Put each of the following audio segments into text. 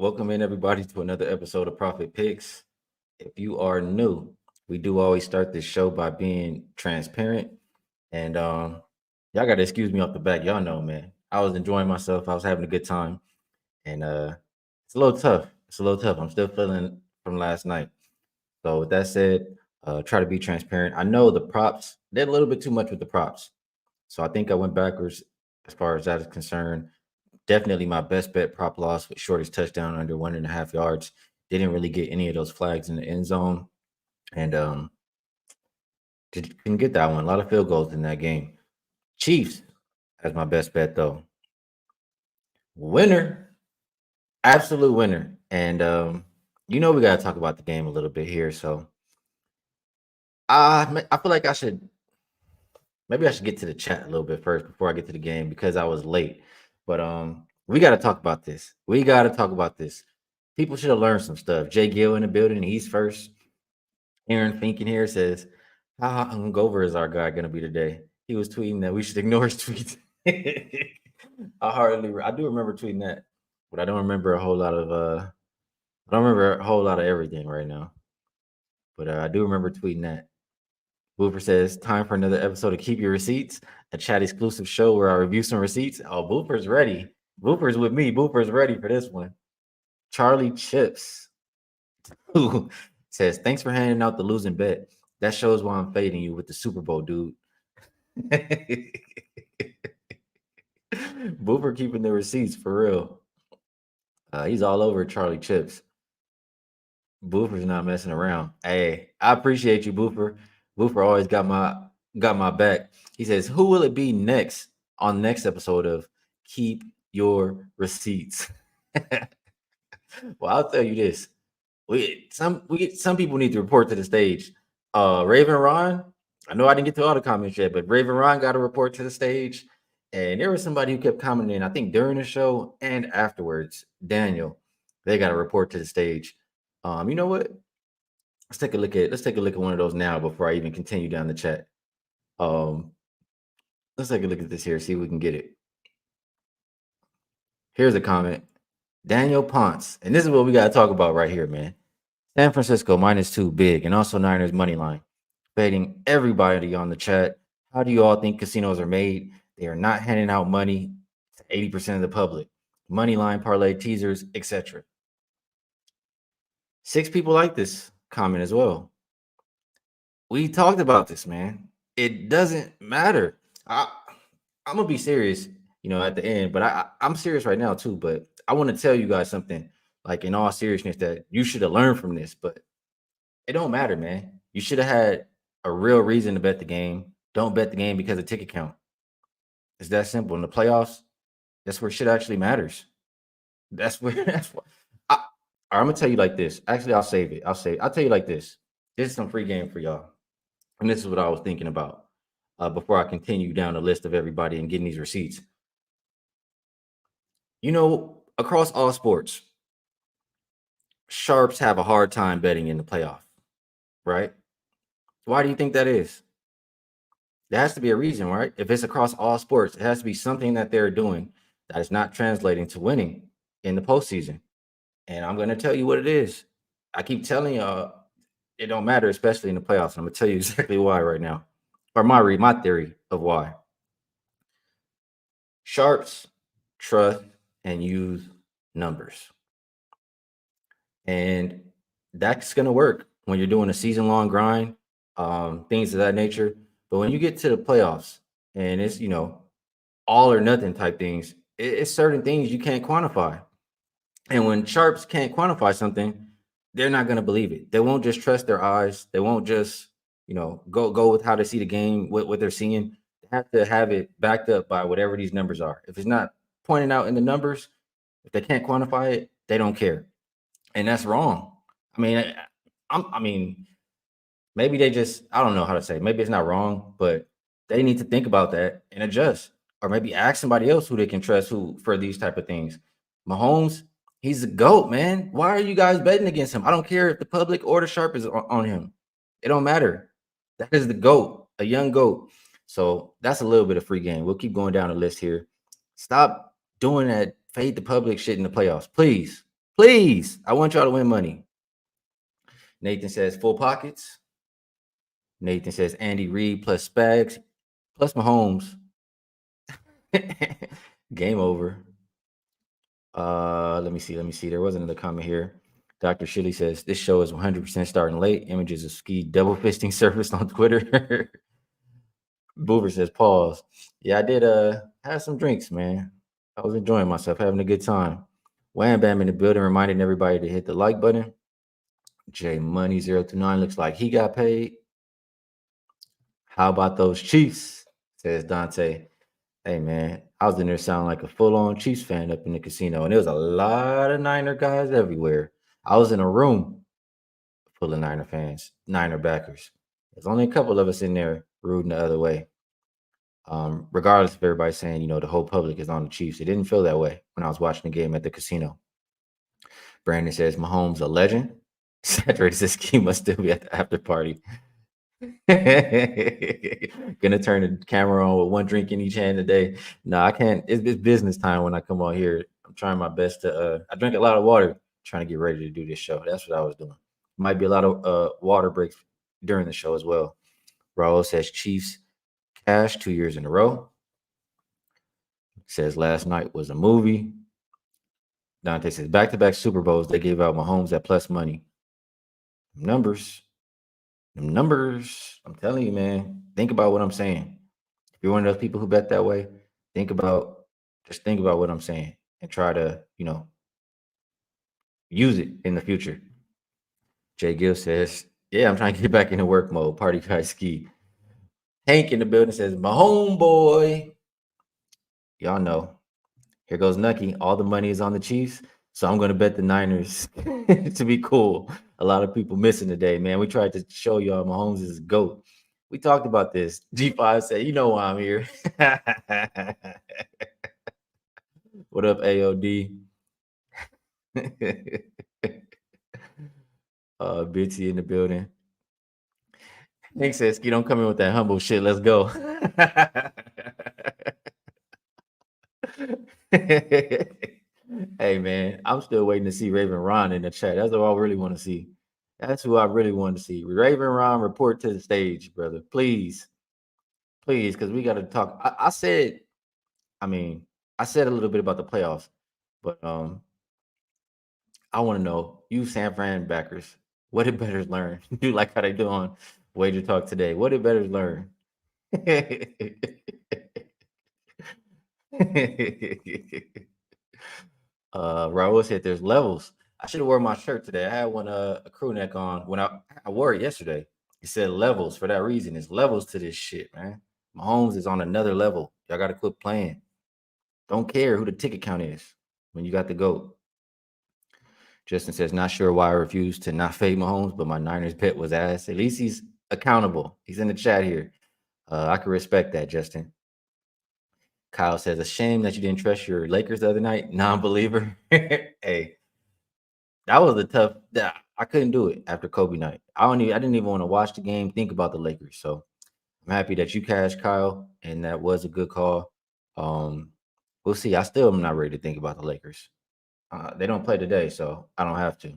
Welcome in everybody to another episode of Profit Picks. If you are new, we do always start this show by being transparent. And y'all gotta excuse me off the back. Y'all know, man. I was enjoying myself. I was having a good time. And it's a little tough. It's a little tough. I'm still feeling from last night. So with that said, try to be transparent. I know the props, did a little bit too much with the props. So I think I went backwards as far as that is concerned. Definitely my best bet prop loss with shortest touchdown under 1.5 yards. Didn't really get any of those flags in the end zone. And didn't get that one. A lot of field goals in that game. Chiefs as my best bet though. Winner. Absolute winner. And we gotta talk about the game a little bit here. So I feel like I should get to the chat a little bit first before I get to the game because I was late. But we got to talk about this. People should have learned some stuff. Jay Gill in the building, he's first. Aaron Fink in here says, how hungover is our guy going to be today? He was tweeting that we should ignore his tweets. I do remember tweeting that, but I don't remember a whole lot of everything right now. But I do remember tweeting that. Boofer says, time for another episode of Keep Your Receipts, a chat exclusive show where I review some receipts. Oh, Boofer's ready. Boofer's with me. Boofer's ready for this one. Charlie Chips says, thanks for handing out the losing bet. That shows why I'm fading you with the Super Bowl, dude. Boofer keeping the receipts for real. He's all over Charlie Chips. Boofer's not messing around. Hey, I appreciate you, Boofer. Boofer always got my back. He says, who will it be next on next episode of Keep Your Receipts? Well, I'll tell you this. Some people need to report to the stage. Raven Ron, I know I didn't get to all the comments yet, but Raven Ron got to report to the stage. And there was somebody who kept commenting, I think during the show and afterwards. Daniel, they got to report to the stage. You know what? Let's take a look at one of those now before I even continue down the chat. Let's take a look at this here, see if we can get it. Here's a comment. Daniel Ponce, and this is what we got to talk about right here, man. San Francisco -2 big, and also Niners money line. Betting everybody on the chat. How do you all think casinos are made? They are not handing out money to 80% of the public. Money line, parlay, teasers, etc. 6 people like this comment as well. We talked about this, man. It doesn't matter. I'm gonna be serious, at the end, but I'm serious right now too. But I want to tell you guys something, like in all seriousness, that you should have learned from this. But it don't matter, man. You should have had a real reason to bet the game. Don't bet the game because of ticket count. It's that simple. In the playoffs, that's where shit actually matters. That's what. I'm gonna tell you like this. Actually, I'll save it. I'll tell you like this. This is some free game for y'all, and this is what I was thinking about before I continue down the list of everybody and getting these receipts. Across all sports, sharps have a hard time betting in the playoff, right? Why do you think that is? There has to be a reason, right? If it's across all sports, it has to be something that they're doing that is not translating to winning in the postseason. And I'm going to tell you what it is. I keep telling y'all it don't matter, especially in the playoffs. I'm going to tell you exactly why right now, or my theory of why. Sharps trust and use numbers. And that's going to work when you're doing a season-long grind, things of that nature. But when you get to the playoffs and it's, all or nothing type things, it's certain things you can't quantify. And when sharps can't quantify something, they're not going to believe it. They won't just trust their eyes. They won't just, go with how they see the game, what they're seeing. They have to have it backed up by whatever these numbers are. If it's not pointing out in the numbers, if they can't quantify it, they don't care. And that's wrong. I mean, maybe they just, I don't know how to say, maybe it's not wrong, but they need to think about that and adjust, or maybe ask somebody else who they can trust for these type of things. Mahomes, he's a GOAT, man. Why are you guys betting against him? I don't care if the public or the sharp is on him. It don't matter. That is the GOAT, a young GOAT. So that's a little bit of free game. We'll keep going down the list here. Stop doing that fade the public shit in the playoffs. Please, Please, I want y'all to win money. Nathan says full pockets. Nathan says Andy Reid plus Spags plus Mahomes. Game over. Let me see. There was another comment here. Dr. Shilly says this show is 100% starting late. Images of Skee double fisting surfaced on Twitter. Boover says pause. Yeah, I did have some drinks, man. I was enjoying myself, having a good time. Wham Bam in the building, reminding everybody to hit the like button. J Money 029 looks like he got paid. How about those Chiefs? Says Dante. Hey man, I was in there sounding like a full-on Chiefs fan up in the casino, and there was a lot of Niner guys everywhere. I was in a room full of Niner fans, Niner backers. There's only a couple of us in there rooting the other way. Regardless of everybody saying, the whole public is on the Chiefs, it didn't feel that way when I was watching the game at the casino. Brandon says Mahomes a legend. Saturated says Skee must still be at the after party. Gonna turn the camera on with one drink in each hand today. No, I can't. It's business time when I come on here. I'm trying my best to. I drink a lot of water trying to get ready to do this show. That's what I was doing. Might be a lot of water breaks during the show as well. Raul says Chiefs cash 2 years in a row. Says last night was a movie. Dante says back-to-back Super Bowls. They gave out Mahomes at plus money. Numbers. I'm telling you, man. Think about what I'm saying. If you're one of those people who bet that way, think about what I'm saying and try to, use it in the future. Jay Gill says, yeah, I'm trying to get back into work mode. Party guy Skee. Hank in the building says, my homeboy. Y'all know. Here goes Nucky. All the money is on the Chiefs. So I'm going to bet the Niners to be cool. A lot of people missing today, man. We tried to show y'all Mahomes is a GOAT. We talked about this. G5 said, you know why I'm here. What up, AOD? Bitsy in the building. Nick says, Skee, don't come in with that humble shit. Let's go. Hey, man, I'm still waiting to see Raven Ron in the chat. That's what I really want to see. That's who I really want to see. Raven Ron, report to the stage, brother. Please, because we got to talk. I said a little bit about the playoffs, but I want to know, you San Fran backers, what did bettors learn? Do like how they do on Wager Talk today. What did bettors learn? Raul said there's levels. I should have worn my shirt today. I had one a crew neck on when I wore it yesterday. It said levels for that reason. It's levels to this shit, man. Mahomes is on another level. Y'all got to quit playing. Don't care who the ticket count is when you got the GOAT. Justin says, not sure why I refused to not fade Mahomes, but my Niners bet was ass. At least he's accountable. He's in the chat here. I can respect that, Justin. Kyle says, a shame that you didn't trust your Lakers the other night. Non-believer. Hey, that was a tough. I couldn't do it after Kobe night. I didn't even want to watch the game, think about the Lakers. So I'm happy that you cashed, Kyle, and that was a good call. We'll see. I still am not ready to think about the Lakers. They don't play today, so I don't have to.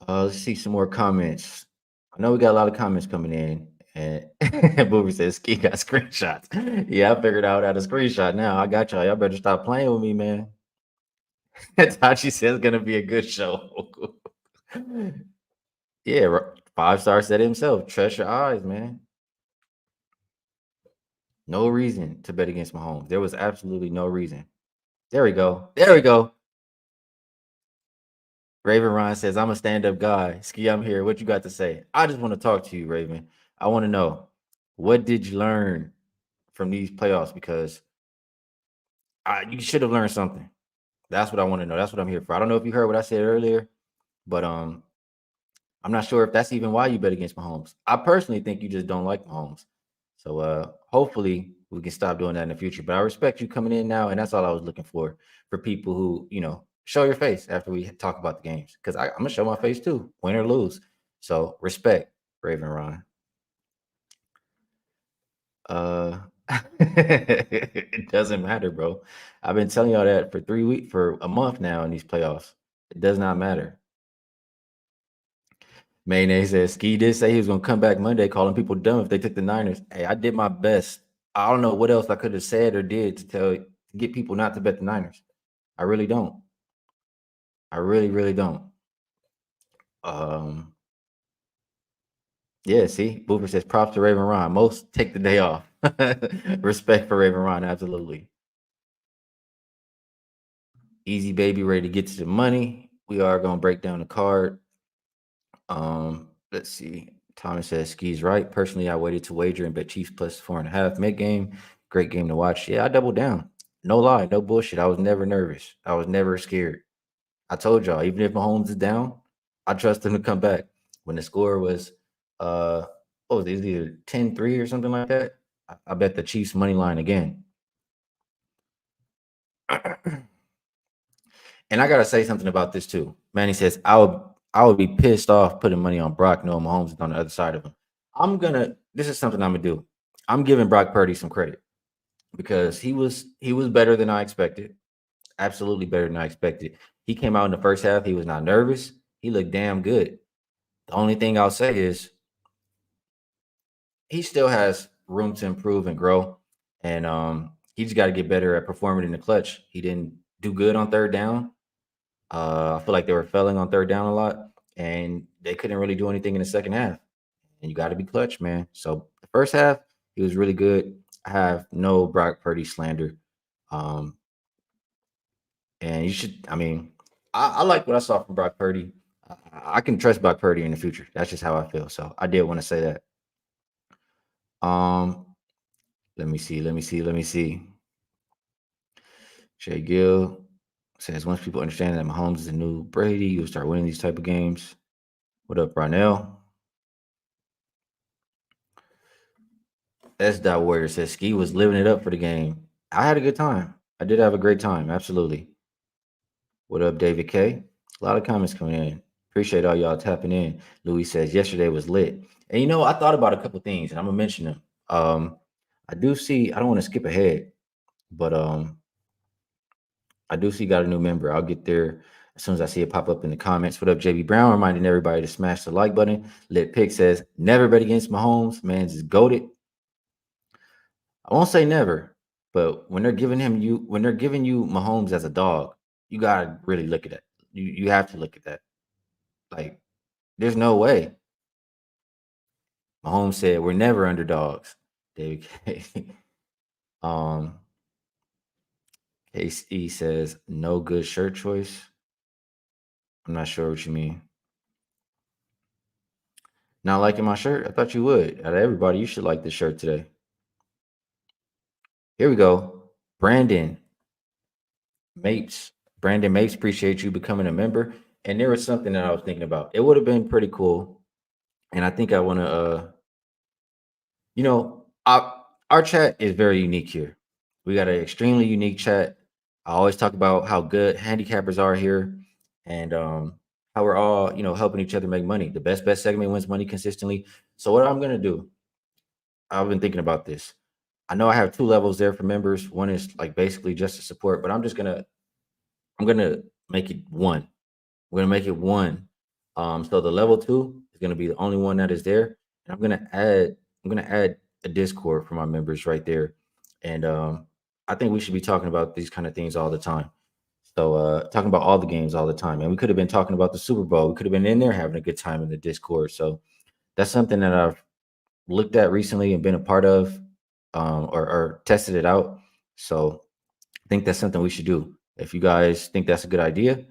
Let's see some more comments. I know we got a lot of comments coming in. And Boober says Skee got screenshots. Yeah, I figured out how to screenshot now. I got y'all. Y'all better stop playing with me, man. Tachi says it's gonna be a good show. Yeah, 5-star said it himself. Trust your eyes, man. No reason to bet against Mahomes. There was absolutely no reason. There we go. Raven Ron says, I'm a stand-up guy. Skee, I'm here. What you got to say? I just want to talk to you, Raven. I want to know, what did you learn from these playoffs? Because you should have learned something. That's what I want to know. That's what I'm here for. I don't know if you heard what I said earlier, but I'm not sure if that's even why you bet against Mahomes. I personally think you just don't like Mahomes. So hopefully we can stop doing that in the future. But I respect you coming in now, and that's all I was looking for people who, show your face after we talk about the games. Because I'm going to show my face too, win or lose. So respect, Raven Ron. It doesn't matter, bro. I've been telling y'all that for 3 weeks, for a month now in these playoffs. It does not matter. Mayonnaise says Skee did say he was gonna come back Monday, calling people dumb if they took the Niners. Hey, I did my best. I don't know what else I could have said or did to get people not to bet the Niners. I really don't. I really, really don't. Um, yeah, see, Booper says props to Raven Ron. Most take the day off. Respect for Raven Ron, absolutely. Easy baby, ready to get to the money. We are gonna break down the card. Let's see. Thomas says Skee's right. Personally, I waited to wager and bet Chiefs plus 4.5 mid game. Great game to watch. Yeah, I doubled down. No lie, no bullshit. I was never nervous. I was never scared. I told y'all, even if Mahomes is down, I trust him to come back. When the score was what was it? It was either 10-3 or something like that. I bet the Chiefs money line again. And I gotta say something about this too. Manny says I would be pissed off putting money on Brock knowing Mahomes is on the other side of him. This is something I'm gonna do. I'm giving Brock Purdy some credit because he was better than I expected. Absolutely better than I expected. He came out in the first half. He was not nervous. He looked damn good. The only thing I'll say is he still has room to improve and grow. And he just got to get better at performing in the clutch. He didn't do good on third down. I feel like they were failing on third down a lot, and they couldn't really do anything in the second half. And you got to be clutch, man. So the first half, he was really good. I have no Brock Purdy slander. Um, and you should, I mean, I like what I saw from Brock Purdy. I can trust Brock Purdy in the future. That's just how I feel. So I did want to say that. Um, let me see. Jay Gill says once people understand that Mahomes is the new Brady, you'll start winning these type of games. What up, Ronell? S. Warrior says Skee was living it up for the game. I had a good time. I did have a great time. Absolutely. What up, David K? A lot of comments coming in. Appreciate all y'all tapping in. Louis says yesterday was lit. And I thought about a couple things, and I'm gonna mention them. I do see. I don't want to skip ahead, but I do see got a new member. I'll get there as soon as I see it pop up in the comments. What up, JB Brown? Reminding everybody to smash the like button. Lit Pick says never bet against Mahomes. Man's is goated. I won't say never, but when they're giving you Mahomes as a dog, you gotta really look at it. You have to look at that. Like, there's no way. Mahomes said we're never underdogs. David K. um KC says no good shirt choice. I'm not sure what you mean. Not liking my shirt? I thought you would. Out of everybody, you should like this shirt today. Here we go. Mapes. Brandon Mapes, appreciate you becoming a member. And there was something that I was thinking about. It would have been pretty cool. And I think I want to you know, our chat is very unique here. We got an extremely unique chat. I always talk about how good handicappers are here and how we're all, helping each other make money. The best bet segment wins money consistently. So what I'm gonna do, I've been thinking about this. I know I have two levels there for members. One is like basically just to support, but I'm gonna make it one. We're gonna make it one. So the level two is gonna be the only one that is there. And I'm gonna add a Discord for my members right there. And I think we should be talking about these kind of things all the time. So talking about all the games all the time. And we could have been talking about the Super Bowl. We could have been in there having a good time in the Discord. So that's something that I've looked at recently and been a part of, or tested it out. So I think that's something we should do. If you guys think that's a good idea,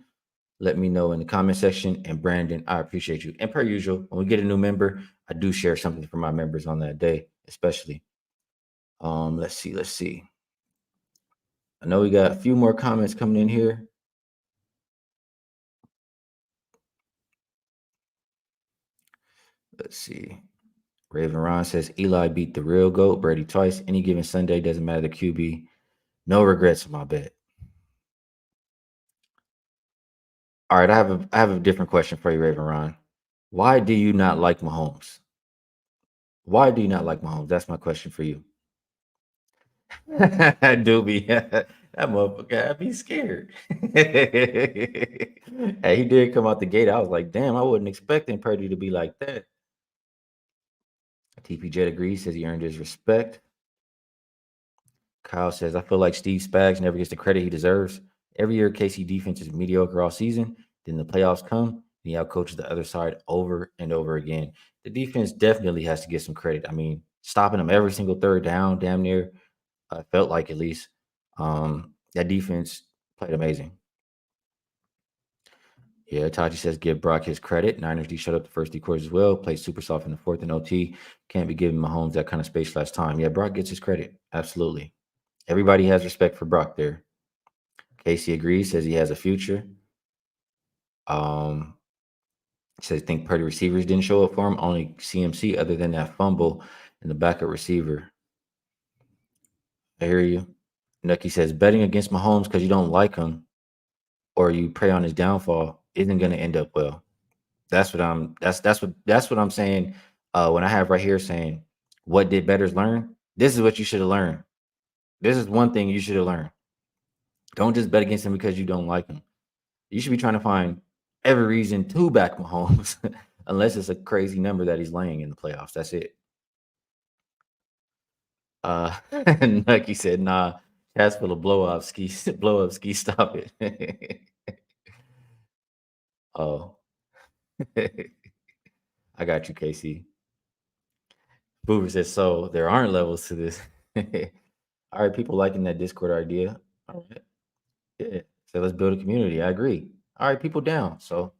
let me know in the comment section. And Brandon, I appreciate you. And per usual, when we get a new member, I do share something for my members on that day, especially. Let's see. I know we got a few more comments coming in here. Let's see. Raven Ron says Eli beat the real GOAT, Brady twice. Any given Sunday, doesn't matter the QB. No regrets on my bet. All right, I have a different question for you, Raven Ron. Why do you not like Mahomes? Why do you not like Mahomes? That's my question for you. Doobie. That motherfucker, I'd be scared. Hey, he did come out the gate. I was like, damn, I wasn't expecting Purdy to be like that. TP Jet agrees, says he earned his respect. Kyle says, I feel like Steve Spags never gets the credit he deserves. Every year, KC defense is mediocre all season. Then the playoffs come, and he outcoaches the other side over and over again. The defense definitely has to get some credit. I mean, stopping them every single third down, damn near, felt like at least. That defense played amazing. Yeah, Taji says give Brock his credit. Niners D shut up the first 3 quarters as well. Played super soft in the fourth and OT. Can't be giving Mahomes that kind of space last time. Yeah, Brock gets his credit. Absolutely. Everybody has respect for Brock there. Casey agrees, says he has a future. Um, says think Purdy receivers didn't show up for him. Only CMC, other than that fumble and the backup receiver. I hear you. Nucky says betting against Mahomes because you don't like him or you prey on his downfall isn't going to end up well. That's what I'm saying. When I have right here saying, what did betters learn? This is what you should have learned. This is one thing you should have learned. Don't just bet against him because you don't like him. You should be trying to find every reason to back Mahomes, unless it's a crazy number that he's laying in the playoffs. That's it. Nucky said, nah, that's for the blow up ski, blow up ski, stop it. Oh, I got you, Casey. Boober says, so there aren't levels to this. All right, people liking that Discord idea. All right. Yeah. So let's build a community. I agree. All right, people down. So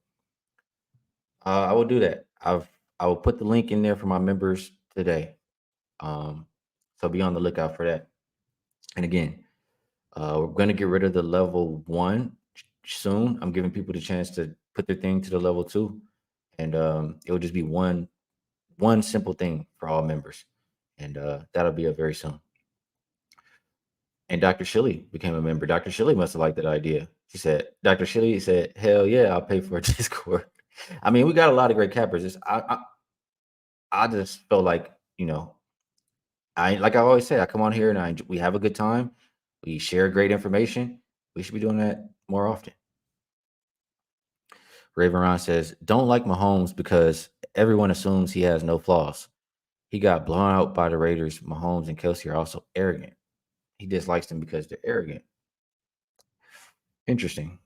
I will do that. I will put the link in there for my members today. Um, so be on the lookout for that. And again, we're gonna get rid of the level one soon. I'm giving people the chance to put their thing to the level two. And it will just be one simple thing for all members. And that'll be up very soon. And Dr. Shilly became a member. Dr. Shilly must have liked that idea. She said, Dr. Shilly said, hell yeah, I'll pay for a Discord. I mean, we got a lot of great cappers. I just felt like, I like I always say, I come on here and we have a good time. We share great information. We should be doing that more often. Raven Ron says, don't like Mahomes because everyone assumes he has no flaws. He got blown out by the Raiders. Mahomes and Kelsey are also arrogant. He dislikes them because they're arrogant. Interesting.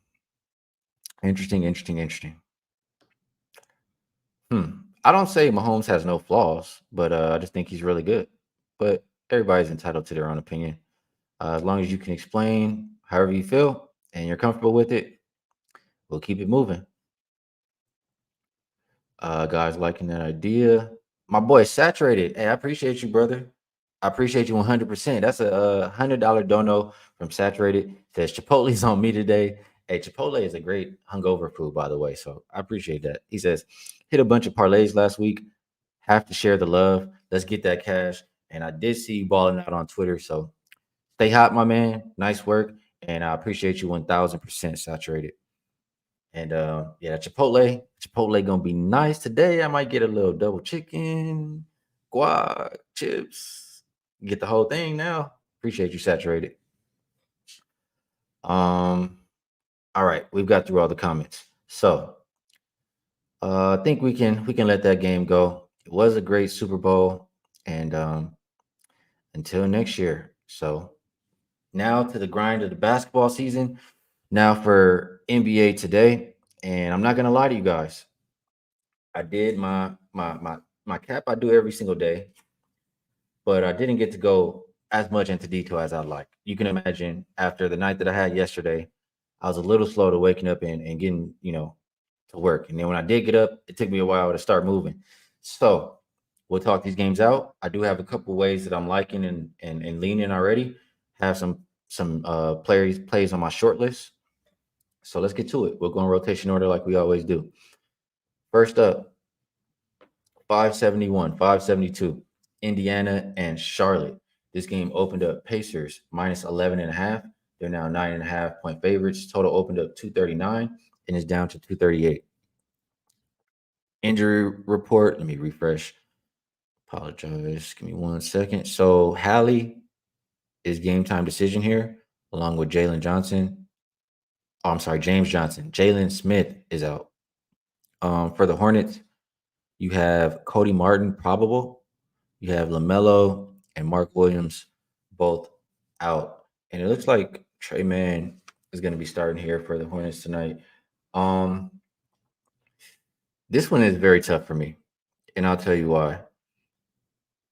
Interesting. I don't say Mahomes has no flaws, but I just think he's really good. But everybody's entitled to their own opinion. As long as you can explain however you feel and you're comfortable with it, we'll keep it moving. Guys liking that idea. My boy Saturated. Hey, I appreciate you, brother. I appreciate you 100%. That's a $100 dono from Saturated. Says Chipotle's on me today. Hey, Chipotle is a great hungover food, by the way. So I appreciate that. He says, hit a bunch of parlays last week. Have to share the love. Let's get that cash. And I did see you balling out on Twitter. So stay hot, my man. Nice work. And I appreciate you 1000% Saturated. And yeah, Chipotle gonna be nice today. I might get a little double chicken, guac, chips, get the whole thing now. Appreciate you, Saturated. All right, we've got through all the comments. So I think we can let that game go. It was a great Super Bowl, and until next year. So now to the grind of the basketball season. Now for NBA today, and I'm not gonna lie to you guys. I did my cap. I do every single day, but I didn't get to go as much into detail as I'd like. You can imagine after the night that I had yesterday, I was a little slow to waking up and getting to work. And then when I did get up, it took me a while to start moving. So we'll talk these games out. I do have a couple ways that I'm liking and leaning already. Have some plays on my short list. So let's get to it. We'll go in rotation order like we always do. First up, 571, 572, Indiana and Charlotte. This game opened up Pacers minus 11 and a half. They're now 9.5 point favorites. Total opened up 239 and is down to 238. Injury report. Let me refresh. Apologize. Give me 1 second. So Hallie is game time decision here, along with Jalen Johnson. Oh, I'm sorry, James Johnson. Jalen Smith is out. For the Hornets, you have Cody Martin probable. You have LaMelo and Mark Williams both out. And it looks like Trey Mann is going to be starting here for the Hornets tonight. Um, this one is very tough for me, and I'll tell you why.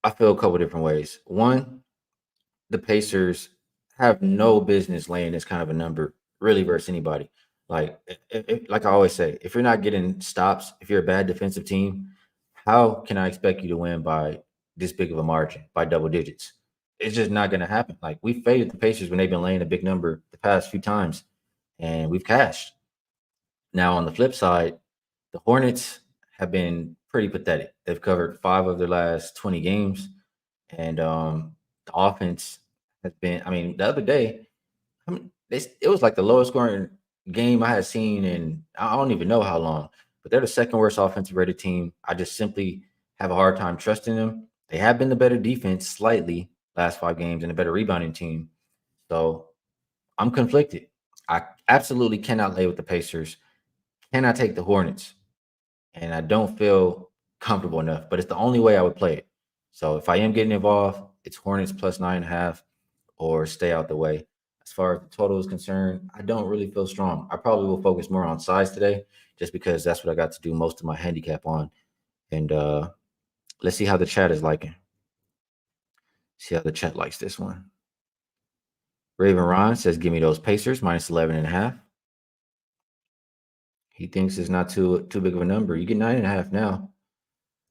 I feel a couple different ways. One, the Pacers have no business laying this kind of a number really versus anybody. Like, like I always say, if you're not getting stops, if you're a bad defensive team, how can I expect you to win by this big of a margin, by double digits? It's just not going to happen. Like, we faded the Pacers when they've been laying a big number the past few times, and we've cashed. Now, on the flip side, the Hornets have been pretty pathetic. They've covered 5 of their last 20 games, and the offense has been. I mean, the other day, it was like the lowest scoring game I had seen in I don't even know how long. But they're the second worst offensive rated team. I just simply have a hard time trusting them. They have been the better defense slightly last 5 games and a better rebounding team. So I'm conflicted. I absolutely cannot lay with the Pacers. Cannot take the Hornets, and I don't feel comfortable enough. But it's the only way I would play it. So if I am getting involved, it's Hornets plus 9.5 or stay out the way. As far as the total is concerned, I don't really feel strong. I probably will focus more on size today, just because that's what I got to do most of my handicap on. And let's see how the chat is liking. See how the chat likes this one. Raven Ron says, "Give me those Pacers minus 11.5." He thinks it's not too big of a number. You get 9.5 now.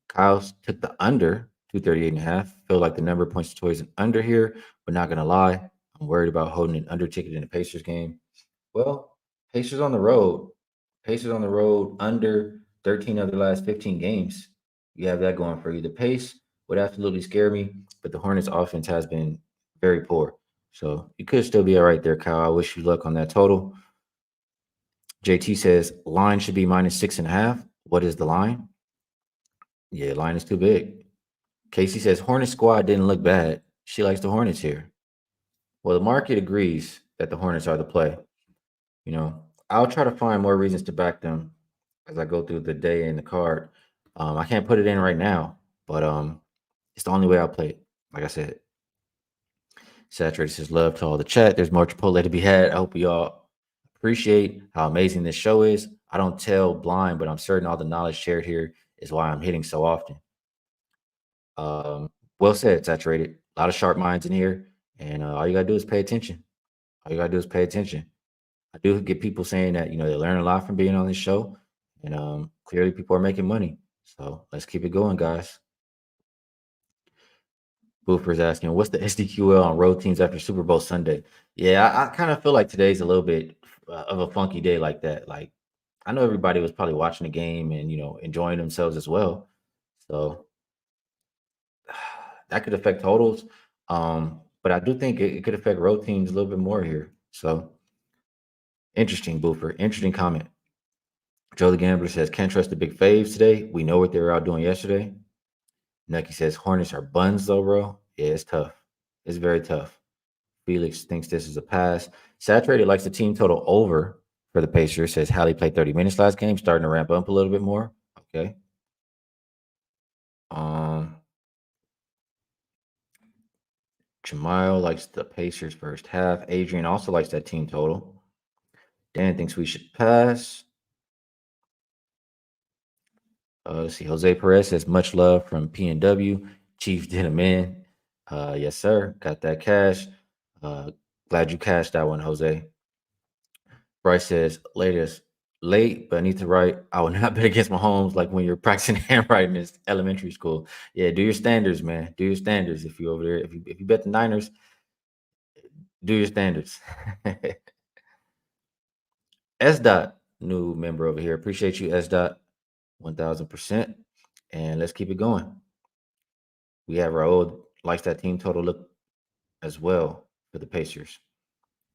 Kyle took the under 238.5. Feel like the number points towards an under here, but not gonna lie, I'm worried about holding an under ticket in the Pacers game. Well, Pacers on the road. Pacers on the road under 13 of the last 15 games. You have that going for you. The pace would absolutely scare me, but the Hornets offense has been very poor. So you could still be all right there, Kyle. I wish you luck on that total. JT says line should be minus 6.5. What is the line? Yeah, line is too big. Casey says Hornet squad didn't look bad. She likes the Hornets here. Well, the market agrees that the Hornets are the play. I'll try to find more reasons to back them as I go through the day and the card. I can't put it in right now, but it's the only way I'll play it. Like I said, Saturated says love to all the chat. There's more Chipotle to be had. I hope you all appreciate how amazing this show is. I don't tell blind, but I'm certain all the knowledge shared here is why I'm hitting so often. Well said, Saturated. A lot of sharp minds in here, and all you gotta do is pay attention. All you gotta do is pay attention. I do get people saying that they learn a lot from being on this show, and clearly people are making money. So let's keep it going, guys. Boofer's asking, what's the SDQL on road teams after Super Bowl Sunday? Yeah, I kind of feel like today's a little bit of a funky day like that. Like, I know everybody was probably watching the game and enjoying themselves as well. So that could affect totals. But I do think it could affect road teams a little bit more here. So interesting, Boofer. Interesting comment. Joe the Gambler says, can't trust the big faves today. We know what they were out doing yesterday. Nucky says, Hornets are buns though, bro. Yeah, it's tough. It's very tough. Felix thinks this is a pass. Saturated likes the team total over for the Pacers. Says Hallie played 30 minutes last game, starting to ramp up a little bit more. Okay. Jamal likes the Pacers first half. Adrian also likes that team total. Dan thinks we should pass. Let's see. Jose Perez says much love from PNW. Chief did him in. Yes, sir. Got that cash. Glad you cashed that one, Jose. Bryce says late, but I need to write. I will not bet against Mahomes like when you're practicing handwriting in elementary school. Yeah, do your standards, man. Do your standards. If you over there, if you bet the Niners, do your standards. S dot, new member over here. Appreciate you, S dot, 1000%. And let's keep it going. We have Raul likes that team total look as well for the Pacers.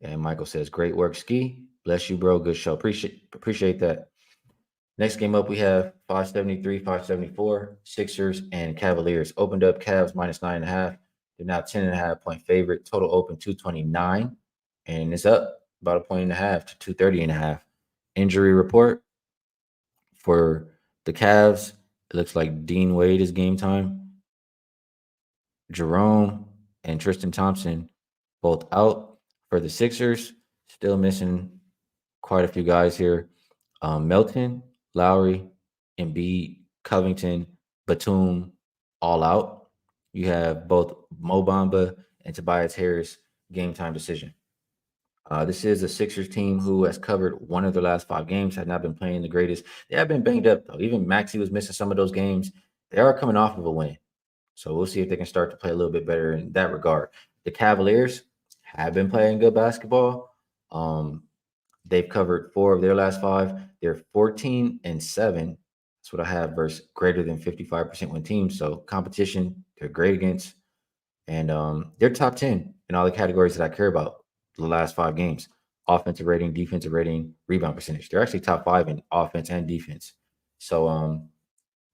And Michael says, great work, Skee. Bless you, bro. Good show. Appreciate that. Next game up, we have 573, 574, Sixers, and Cavaliers. Opened up Cavs minus 9.5. They're now 10.5 point favorite. Total open 229, and it's up about a point and a half to 230.5. Injury report for the Cavs. It looks like Dean Wade is game time. Jerome and Tristan Thompson both out. For the Sixers, still missing quite a few guys here. Melton, Lowry, Embiid, Covington, Batum, all out. You have both Mo Bamba and Tobias Harris game time decision. This is a Sixers team who has covered one of their last 5 games, have not been playing the greatest. They have been banged up, though. Even Maxey was missing some of those games. They are coming off of a win. So we'll see if they can start to play a little bit better in that regard. The Cavaliers have been playing good basketball. They've covered 4 of their last 5. They're 14-7. That's what I have versus greater than 55% win teams. So competition, they're great against. And they're top 10 in all the categories that I care about the last 5 games. Offensive rating, defensive rating, rebound percentage. They're actually top 5 in offense and defense. So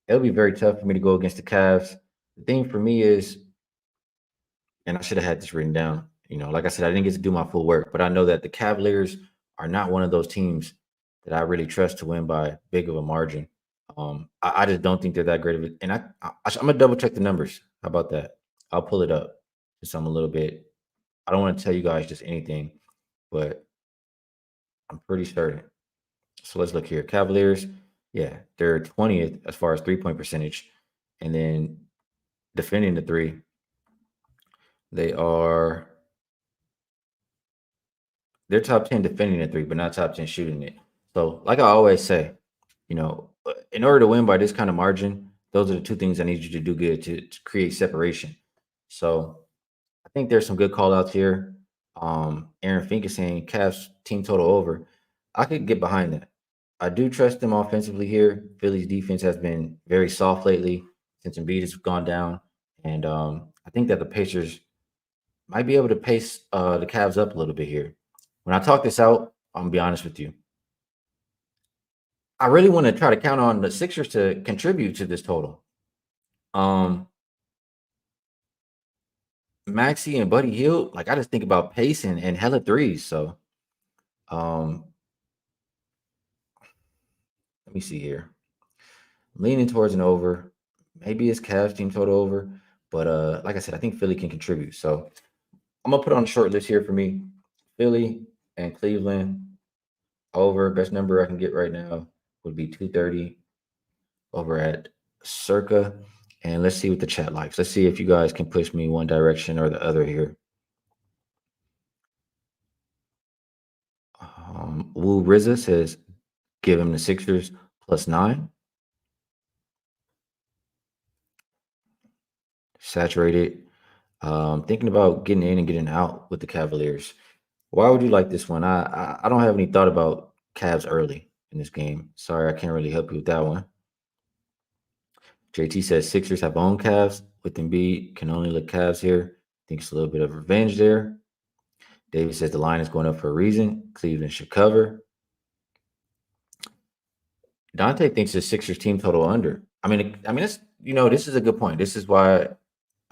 it'll be very tough for me to go against the Cavs. The thing for me is, and I should have had this written down, like I said, I didn't get to do my full work, but I know that the Cavaliers are not one of those teams that I really trust to win by big of a margin. I just don't think they're that great of it. And I'm going to double check the numbers. How about that? I'll pull it up just I'm a little bit. I don't want to tell you guys just anything, but I'm pretty certain. So let's look here. Cavaliers, yeah, they're 20th as far as 3-point percentage. And then defending the 3, they're top 10 defending the 3, but not top 10 shooting it. So like I always say, in order to win by this kind of margin, those are the 2 things I need you to do good to create separation. So I think there's some good call outs here. Aaron Fink is saying Cavs team total over. I could get behind that. I do trust them offensively here. Philly's defense has been very soft lately since Embiid has gone down. And I think that the Pacers might be able to pace the Cavs up a little bit here. When I talk this out, I'm going to be honest with you. I really want to try to count on the Sixers to contribute to this total. Maxey and Buddy Hield, I just think about pace and hella threes. So let me see here. I'm leaning towards an over. Maybe it's Cavs team total over. But like I said, I think Philly can contribute. So I'm going to put on a short list here for me. Philly and Cleveland over. Best number I can get right now would be 230 over at Circa. And let's see what the chat likes. Let's see if you guys can push me one direction or the other here. Wu Rizza says, give him the Sixers +9. Saturated. Thinking about getting in and getting out with the Cavaliers. Why would you like this one? I don't have any thought about Cavs early in this game. Sorry, I can't really help you with that one. JT says Sixers have owned Cavs with Embiid. Can only look Cavs here. Think it's a little bit of revenge there. David says the line is going up for a reason. Cleveland should cover. Dante thinks the Sixers team total under. I mean, that's, this is a good point. This is why,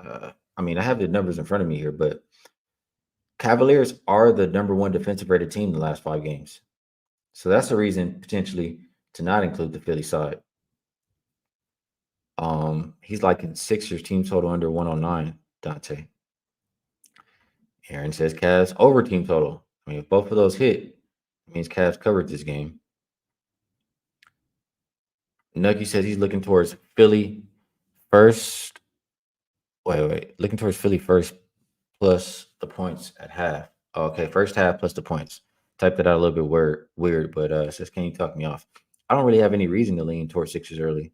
I have the numbers in front of me here, but Cavaliers are the number 1 defensive rated team in the last 5 games. So that's a reason potentially to not include the Philly side. He's liking Sixers team total under 109, Dante. Aaron says Cavs over team total. If both of those hit, it means Cavs covered this game. Nucky says he's looking towards Philly first. Wait. Looking towards Philly first plus the points at half. Okay, first half plus the points. Type that out a little bit weird, but it says, can you talk me off? I don't really have any reason to lean towards Sixers early.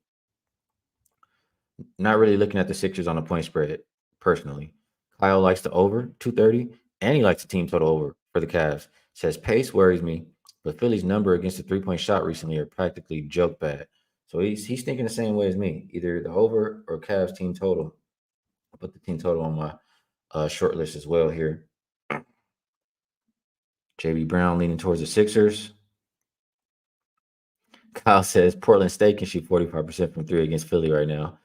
Not really looking at the Sixers on a point spread, personally. Kyle likes the over 230, and he likes the team total over for the Cavs. Says pace worries me, but Philly's number against the 3-point shot recently are practically joke bad. So he's thinking the same way as me, either the over or Cavs team total. I'll put the team total on my short list as well here. JB Brown leaning towards the Sixers. Kyle says Portland State can shoot 45% from 3 against Philly right now.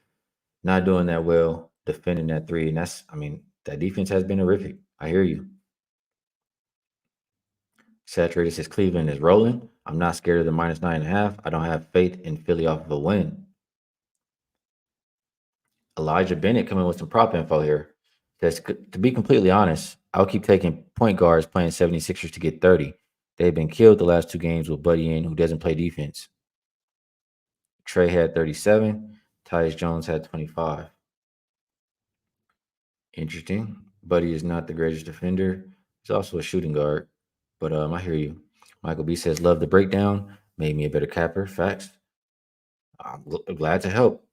Not doing that well, defending that 3. And that's, That defense has been horrific. I hear you. Saturated says Cleveland is rolling. I'm not scared of the -9.5. I don't have faith in Philly off of a win. Elijah Bennett coming with some prop info here. Says, to be completely honest, I'll keep taking point guards playing 76ers to get 30. They've been killed the last 2 games with Buddy in, who doesn't play defense. Trey had 37. Tyus Jones had 25. Interesting. Buddy is not the greatest defender. He's also a shooting guard. But I hear you. Michael B says, love the breakdown. Made me a better capper. Facts. I'm glad to help.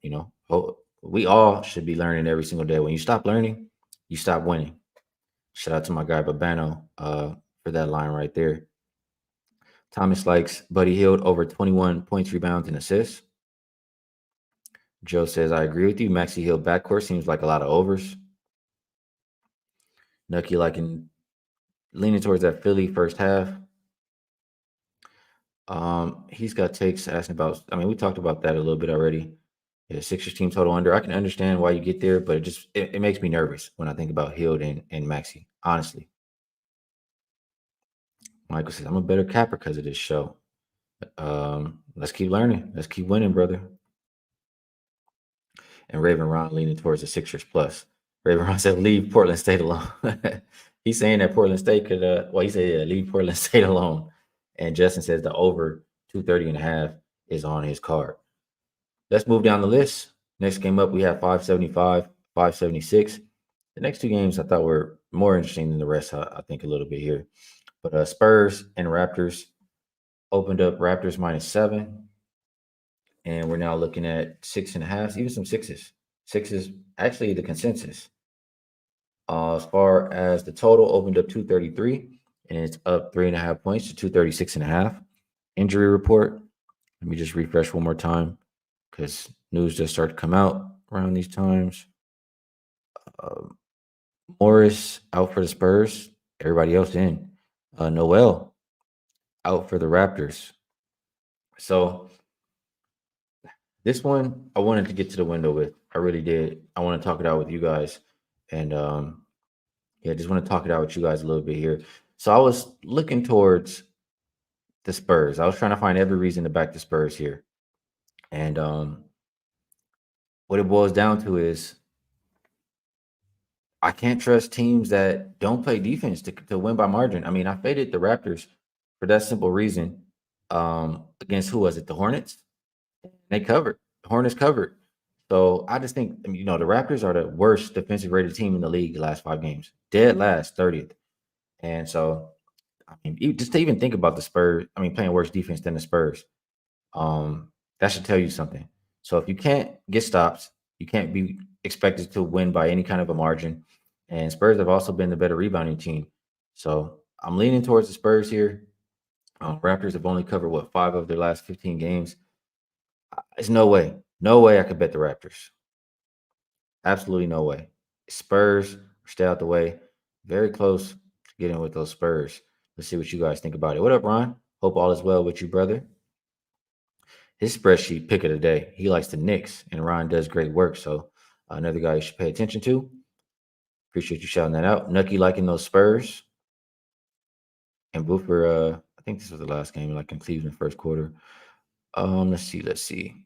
We all should be learning every single day. When you stop learning, you stop winning. Shout out to my guy Babano for that line right there. Thomas likes Buddy Hield over 21 points, rebounds, and assists. Joe says, I agree with you. Maxi Hill backcourt seems like a lot of overs. Nucky leaning towards that Philly first half. He's got takes asking about, we talked about that a little bit already. Yeah, Sixers team total under. I can understand why you get there, but it makes me nervous when I think about Hield and Maxi, honestly. Michael says, I'm a better capper because of this show. Let's keep learning. Let's keep winning, brother. And Raven Ron leaning towards the Sixers plus. Raven Ron said, leave Portland State alone. He's saying that Portland State could, he said, leave Portland State alone. And Justin says the over 230.5 is on his card. Let's move down the list. Next game up, we have 575, 576. The next 2 games I thought were more interesting than the rest, I think, a little bit here. But Spurs and Raptors opened up Raptors -7. And we're now looking at 6.5, even some sixes. Sixes, actually the consensus. As far as the total, opened up 233, and it's up 3.5 points to 236.5. Injury report. Let me just refresh one more time because news just started to come out around these times. Morris out for the Spurs. Everybody else in. Noel out for the Raptors. So this one I wanted to get to the window with. I really did. I want to talk it out with you guys. And just want to talk it out with you guys a little bit here. So I was looking towards the Spurs. I was trying to find every reason to back the Spurs here. And what it boils down to is I can't trust teams that don't play defense to win by margin. I faded the Raptors for that simple reason. Against who was it? The Hornets? They covered. The Hornets covered. So I just think, the Raptors are the worst defensive rated team in the league the last 5 games. Dead last, 30th. And so, just to even think about the Spurs, playing worse defense than the Spurs, that should tell you something. So if you can't get stops, you can't be expected to win by any kind of a margin. And Spurs have also been the better rebounding team. So I'm leaning towards the Spurs here. Raptors have only covered, 5 of their last 15 games. There's no way I could bet the Raptors. Absolutely no way. Spurs, stay out the way. Very close to getting with those Spurs. Let's see what you guys think about it. What up, Ron? Hope all is well with you, brother. His spreadsheet pick of the day. He likes the Knicks, and Ron does great work. So another guy you should pay attention to. Appreciate you shouting that out. Nucky liking those Spurs. And Boofer, I think this was the last game, like in Cleveland first quarter. Let's see.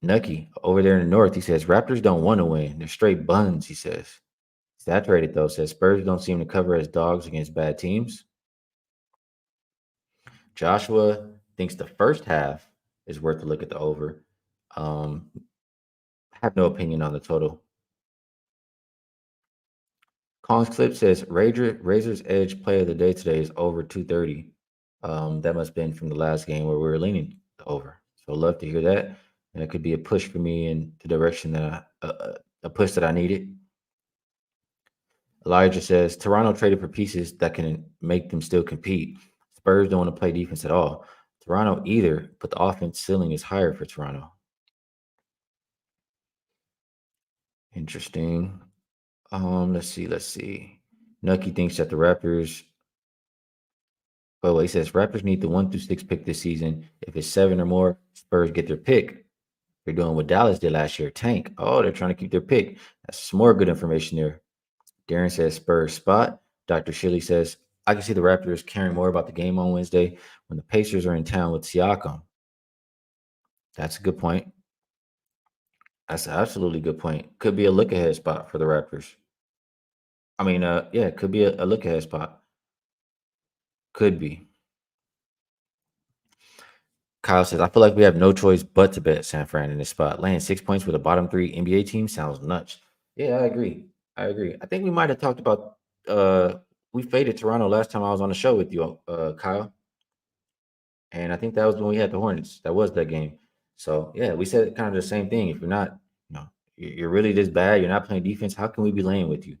Nucky over there in the north, he says Raptors don't want to win. They're straight buns, he says. Saturated though says Spurs don't seem to cover as dogs against bad teams. Joshua thinks the first half is worth a look at the over. I have no opinion on the total. Collins Clip says Razor's Edge play of the day today is over 230. That must have been from the last game where we were leaning over. So love to hear that. And it could be a push for me in the direction that a push that I needed. Elijah says Toronto traded for pieces that can make them still compete. Spurs don't want to play defense at all. Toronto either, but the offense ceiling is higher for Toronto. Interesting. Let's see. Nucky thinks that the Raptors. Well, he says Raptors need the 1 through 6 pick this season. If it's 7 or more, Spurs get their pick. They're doing what Dallas did last year, tank. Oh, they're trying to keep their pick. That's some more good information there. Darren says Spurs spot. Dr. Shilly says, I can see the Raptors caring more about the game on Wednesday when the Pacers are in town with Siakam. That's a good point. That's an absolutely good point. Could be a look ahead spot for the Raptors. I mean, yeah, it could be a look ahead spot. Could be. Kyle says, I feel like we have no choice but to bet San Fran in this spot. Laying 6 points with a bottom three NBA team sounds nuts. Yeah, I agree. I agree. I think we might have talked about we faded Toronto last time I was on the show with you, Kyle. And I think that was when we had the Hornets. That was that game. So yeah, we said kind of the same thing. If you're not, you're really this bad, you're not playing defense, how can we be laying with you?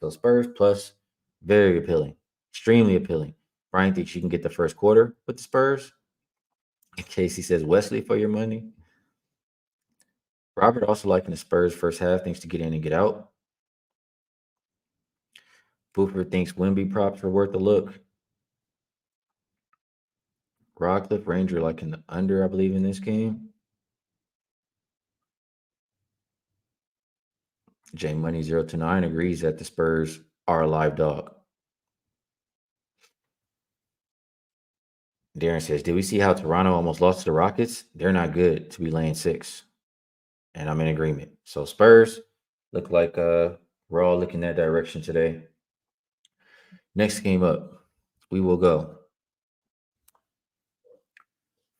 So Spurs plus, very appealing, extremely appealing. Brian thinks you can get the first quarter with the Spurs. In case he says Wesley for your money. Robert also liking the Spurs first half, thinks to get in and get out. Boofer thinks Wimby props are worth a look. Rockcliffe Ranger liking the under, I believe, in this game. J Money 029 agrees that the Spurs are a live dog. Darren says, did we see how Toronto almost lost to the Rockets? They're not good to be laying 6. And I'm in agreement. So Spurs look like we're all looking that direction today. Next game up, we will go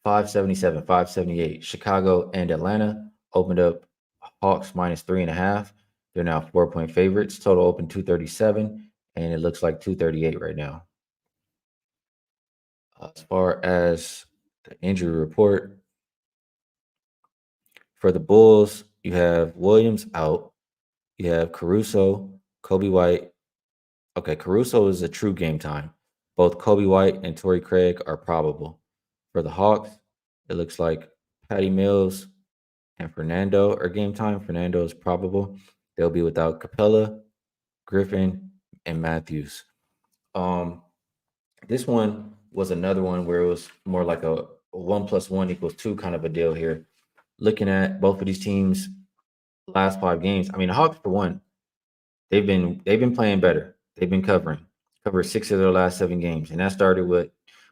577, 578. Chicago and Atlanta opened up Hawks minus 3.5. They're now 4-point favorites. Total open 237, and it looks like 238 right now. As far as the injury report for the Bulls, you have Williams out. You have Caruso, Kobe White. Okay, Caruso is a true game time. Both Kobe White and Torrey Craig are probable. For the Hawks, it looks like Patty Mills and Fernando are game time. Fernando is probable. They'll be without Capella, Griffin, and Matthews. This one was another one where it was more like a 1 + 1 = 2 kind of a deal here. Looking at both of these teams' last 5 games, I mean, the Hawks for one, they've been playing better. They've been covered 6 of their last 7 games, and that started with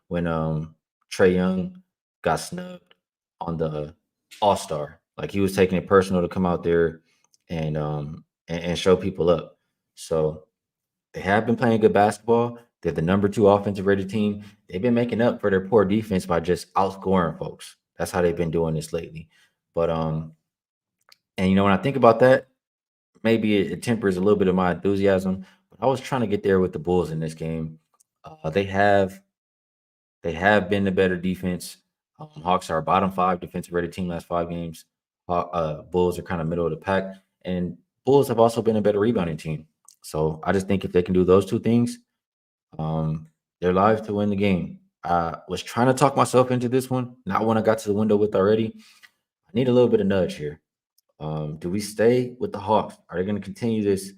when Trae Young got snubbed on the All-Star. Like he was taking it personal to come out there and show people up. So they have been playing good basketball. They're the number 2 offensive rated team. They've been making up for their poor defense by just outscoring folks. That's how they've been doing this lately. But and when I think about that, maybe it tempers a little bit of my enthusiasm. But I was trying to get there with the Bulls in this game. They have been the better defense. Hawks are a bottom 5 defensive rated team last 5 games. Bulls are kind of middle of the pack, and Bulls have also been a better rebounding team. So I just think if they can do those 2 things, they're live to win the game. I was trying to talk myself into this one, not when I got to the window with already. I need a little bit of nudge here. Do we stay with the Hawks? Are they going to continue this?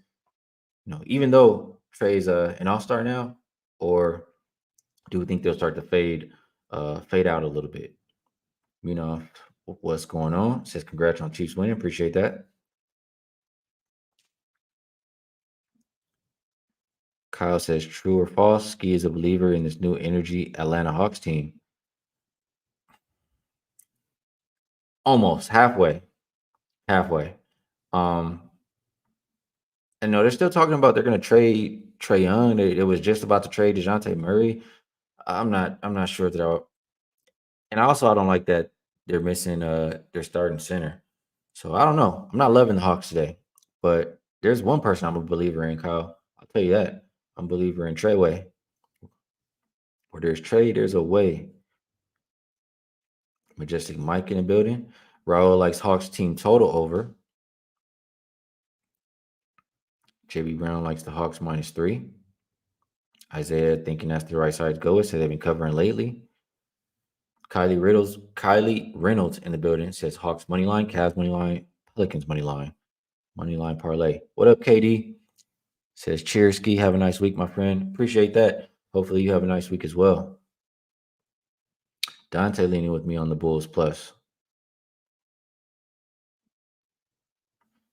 Even though Trey's an all-star now, or do we think they'll start to fade out a little bit? What's going on? Says congrats on Chiefs winning. Appreciate that. Kyle says true or false. Skee is a believer in this new energy Atlanta Hawks team. Almost halfway. Um, and no, they're still talking about they're going to trade Trae Young. It was just about to trade DeJounte Murray. I'm not sure that and also I don't like that they're missing their starting center. So I don't know. I'm not loving the Hawks today. But there's one person I'm a believer in, Kyle. I'll tell you that. I'm a believer in Treyway. Where there's Trey, there's a way. Majestic Mike in the building. Raul likes Hawks team total over. JB Brown likes the Hawks -3. Isaiah thinking that's the right side to go with, so they've been covering lately. Kylie Reynolds in the building says Hawks money line, Cavs money line, Pelicans money line parlay. What up, KD? Says cheers, Skee. Have a nice week, my friend. Appreciate that. Hopefully you have a nice week as well. Dante leaning with me on the Bulls plus.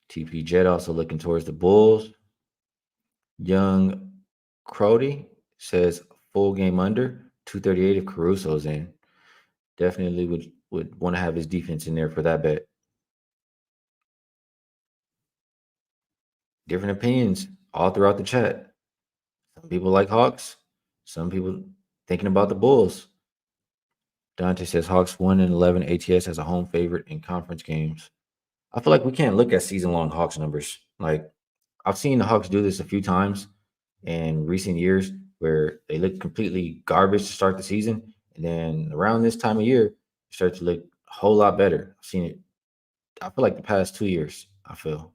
TP Jet also looking towards the Bulls. Young Crody says full game under 238 if Caruso's in. Definitely would want to have his defense in there for that bet. Different opinions all throughout the chat. Some people like Hawks. Some people thinking about the Bulls. Dante says Hawks 1-11 ATS as a home favorite in conference games. I feel like we can't look at season long Hawks numbers. Like I've seen the Hawks do this a few times in recent years where they look completely garbage to start the season. And then around this time of year, they start to look a whole lot better. I've seen it, I feel like the past 2 years, I feel.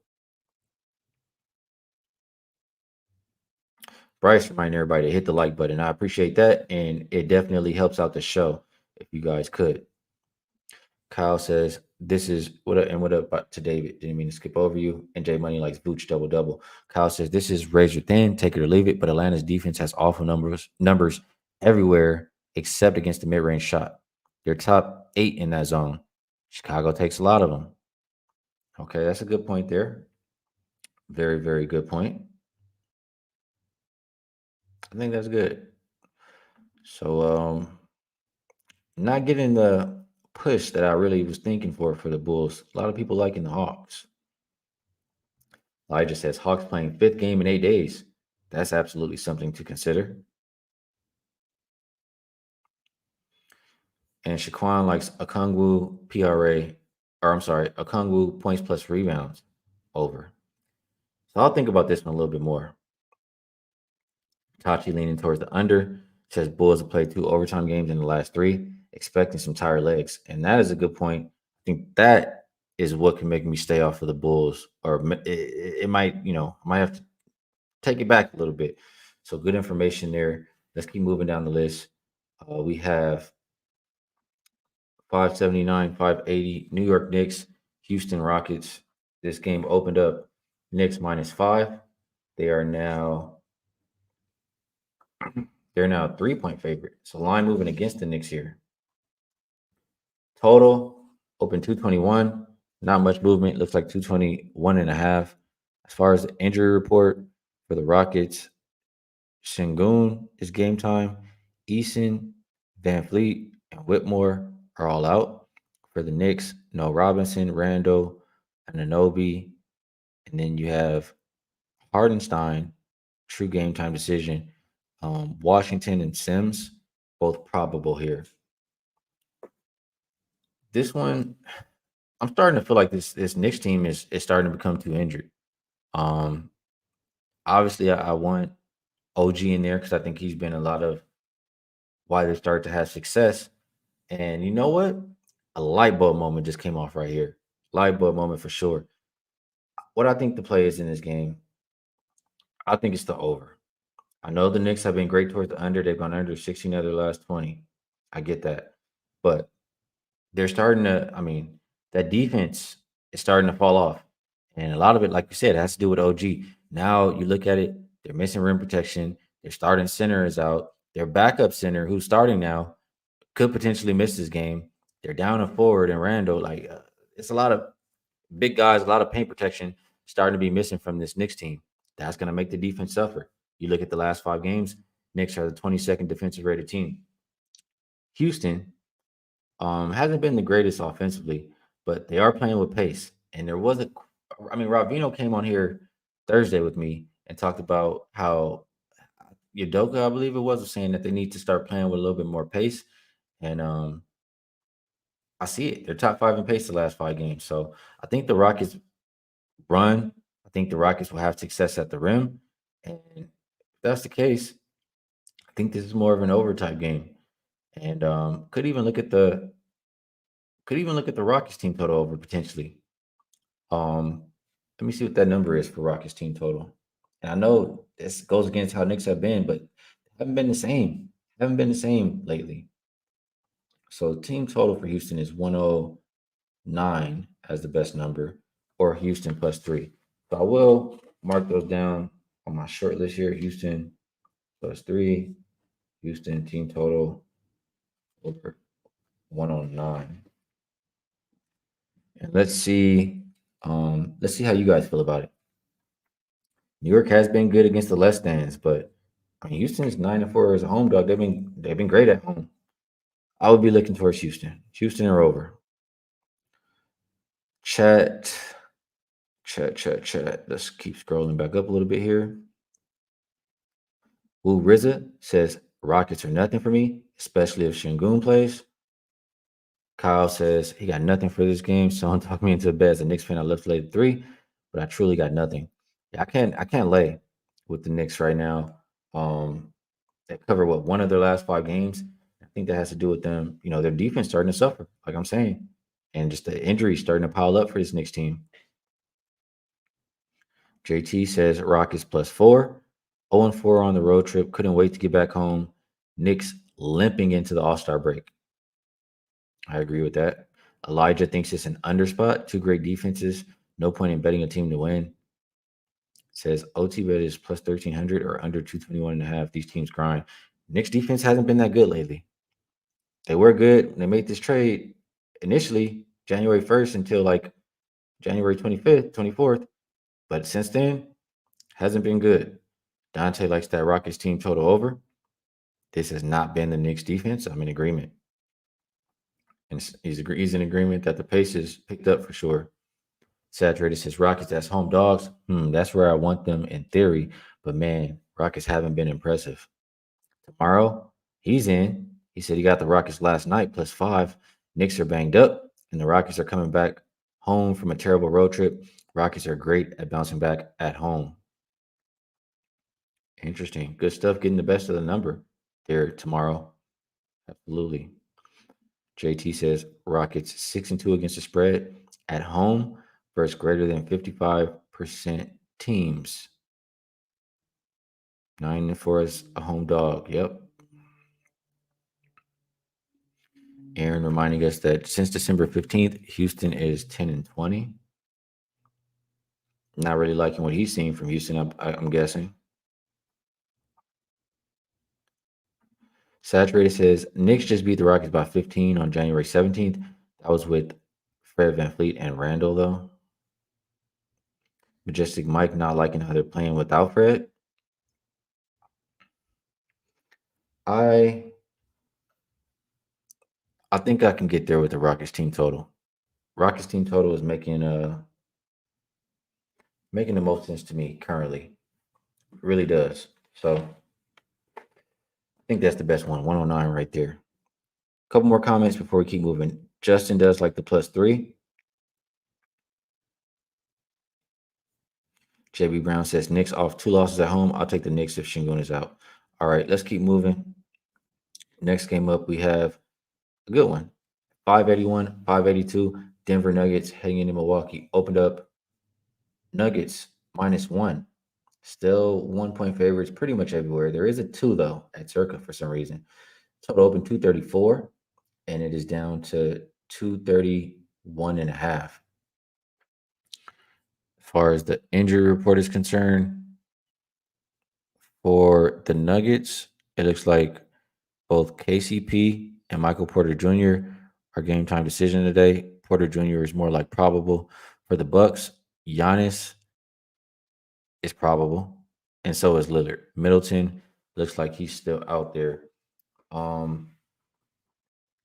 Bryce reminding everybody to hit the like button. I appreciate that. And it definitely helps out the show if you guys could. Kyle says, this is what up to David? Didn't mean to skip over you. And J Money likes Booch double double. Kyle says, this is razor thin, take it or leave it. But Atlanta's defense has awful numbers everywhere except against the mid-range shot. They're top 8 in that zone. Chicago takes a lot of them. Okay, that's a good point there. Very, very good point. I think that's good. So not getting the push that I really was thinking for the Bulls. A lot of people liking the Hawks. Elijah says Hawks playing 5th game in 8 days. That's absolutely something to consider. And Shaquan likes Okongwu PRA, or I'm sorry, Okongwu points plus rebounds over. So I'll think about this one a little bit more. Tachi leaning towards the under. Says Bulls have played 2 overtime games in the last 3, expecting some tired legs. And that is a good point. I think that is what can make me stay off of the Bulls. Or it might, I might have to take it back a little bit. So good information there. Let's keep moving down the list. We have 579, 580, New York Knicks, Houston Rockets. This game opened up Knicks -5. They are now they're now a 3-point favorite. So line moving against the Knicks here. Total open 221. Not much movement. Looks like 221.5. As far as the injury report for the Rockets, Sengun is game time. Eason, Van Fleet, and Whitmore are all out. For the Knicks, no Robinson, Randall, Anunoby. And then you have Hardenstein, true game time decision. Washington and Sims, both probable here. This one, I'm starting to feel like this Knicks team is starting to become too injured. Um, Obviously, I want OG in there because I think he's been a lot of why they start to have success. And you know what? A light bulb moment just came off right here. Light bulb moment for sure. What I think the play is in this game, I think it's the over. I know the Knicks have been great towards the under. They've gone under 16 of their last 20. I get that. But they're starting to, that defense is starting to fall off. And a lot of it, like you said, has to do with OG. Now you look at it, they're missing rim protection. Their starting center is out. Their backup center, who's starting now, could potentially miss this game. They're down a forward and Randall. It's a lot of big guys, a lot of paint protection starting to be missing from this Knicks team. That's going to make the defense suffer. You look at the last 5 games, Knicks are the 22nd defensive rated team. Houston hasn't been the greatest offensively, but they are playing with pace. And there was Ravino came on here Thursday with me and talked about how Udoka, I believe it was saying that they need to start playing with a little bit more pace. And I see it. They're top 5 in pace the last 5 games. So I think the Rockets run. I think the Rockets will have success at the rim. And if that's the case, I think this is more of an overtime game. And could even look at the Rockets team total over potentially. Let me see what that number is for Rockets team total. And I know this goes against how Knicks have been, but haven't been the same. Haven't been the same lately. So team total for Houston is 109 as the best number, or Houston +3. So I will mark those down on my short list here. Houston +3, Houston team total over 109. And let's see how you guys feel about it. New York has been good against the less than's, but I mean Houston's 9-4 as a home dog. They've been great at home. I would be looking towards Houston. Houston or over. Chat, chat. Let's keep scrolling back up a little bit here. Woo Rizza says Rockets are nothing for me, especially if Shingun plays. Kyle says he got nothing for this game. Someone talked me into a bet as a Knicks fan. I love to lay the 3, but I truly got nothing. Yeah, I can't lay with the Knicks right now. They cover what one of their last 5 games. I think that has to do with them. Their defense starting to suffer, like I'm saying, and just the injuries starting to pile up for this Knicks team. JT says Rockets +4. 0-4 on the road trip. Couldn't wait to get back home. Knicks limping into the All-Star break. I agree with that. Elijah thinks it's an underspot. 2 great defenses. No point in betting a team to win. Says OT bet is plus 1,300 or under 221.5. These teams grind. Knicks defense hasn't been that good lately. They were good when they made this trade initially, January 1st until like January 25th, 24th. But since then, hasn't been good. Dante likes that Rockets team total over. This has not been the Knicks defense. I'm in agreement. And he's in agreement that the pace is picked up for sure. Saturated says Rockets as home dogs. That's where I want them in theory. But man, Rockets haven't been impressive. Tomorrow, he's in. He said he got the Rockets last night +5. Knicks are banged up, and the Rockets are coming back home from a terrible road trip. Rockets are great at bouncing back at home. Interesting. Good stuff getting the best of the number there tomorrow. Absolutely. JT says Rockets 6-2 against the spread at home versus greater than 55% teams. 9-4 is a home dog. Yep. Aaron reminding us that since December 15th, Houston is 10-20. Not really liking what he's seeing from Houston, I'm guessing. Saturated says Knicks just beat the Rockets by 15 on January 17th. That was with Fred VanVleet and Randall, though. Majestic Mike not liking how they're playing without Fred. I think I can get there with the Rockets team total. Rockets team total is making the most sense to me currently. It really does. So I think that's the best one. 109 right there. Couple more comments before we keep moving. Justin does like the +3. JB Brown says Knicks off 2 losses at home. I'll take the Knicks if Shingun is out. All right, let's keep moving. Next game up, we have a good one. 581, 582. Denver Nuggets heading into Milwaukee. Opened up Nuggets -1. Still 1-point favorites pretty much everywhere. There is a 2, though, at Circa for some reason. Total open 234, and it is down to 231.5. As far as the injury report is concerned, for the Nuggets, it looks like both KCP and Michael Porter Jr. are game time decision today. Porter Jr. is more like probable. For the Bucks, Giannis is probable, and so is Lillard. Middleton looks like he's still out there.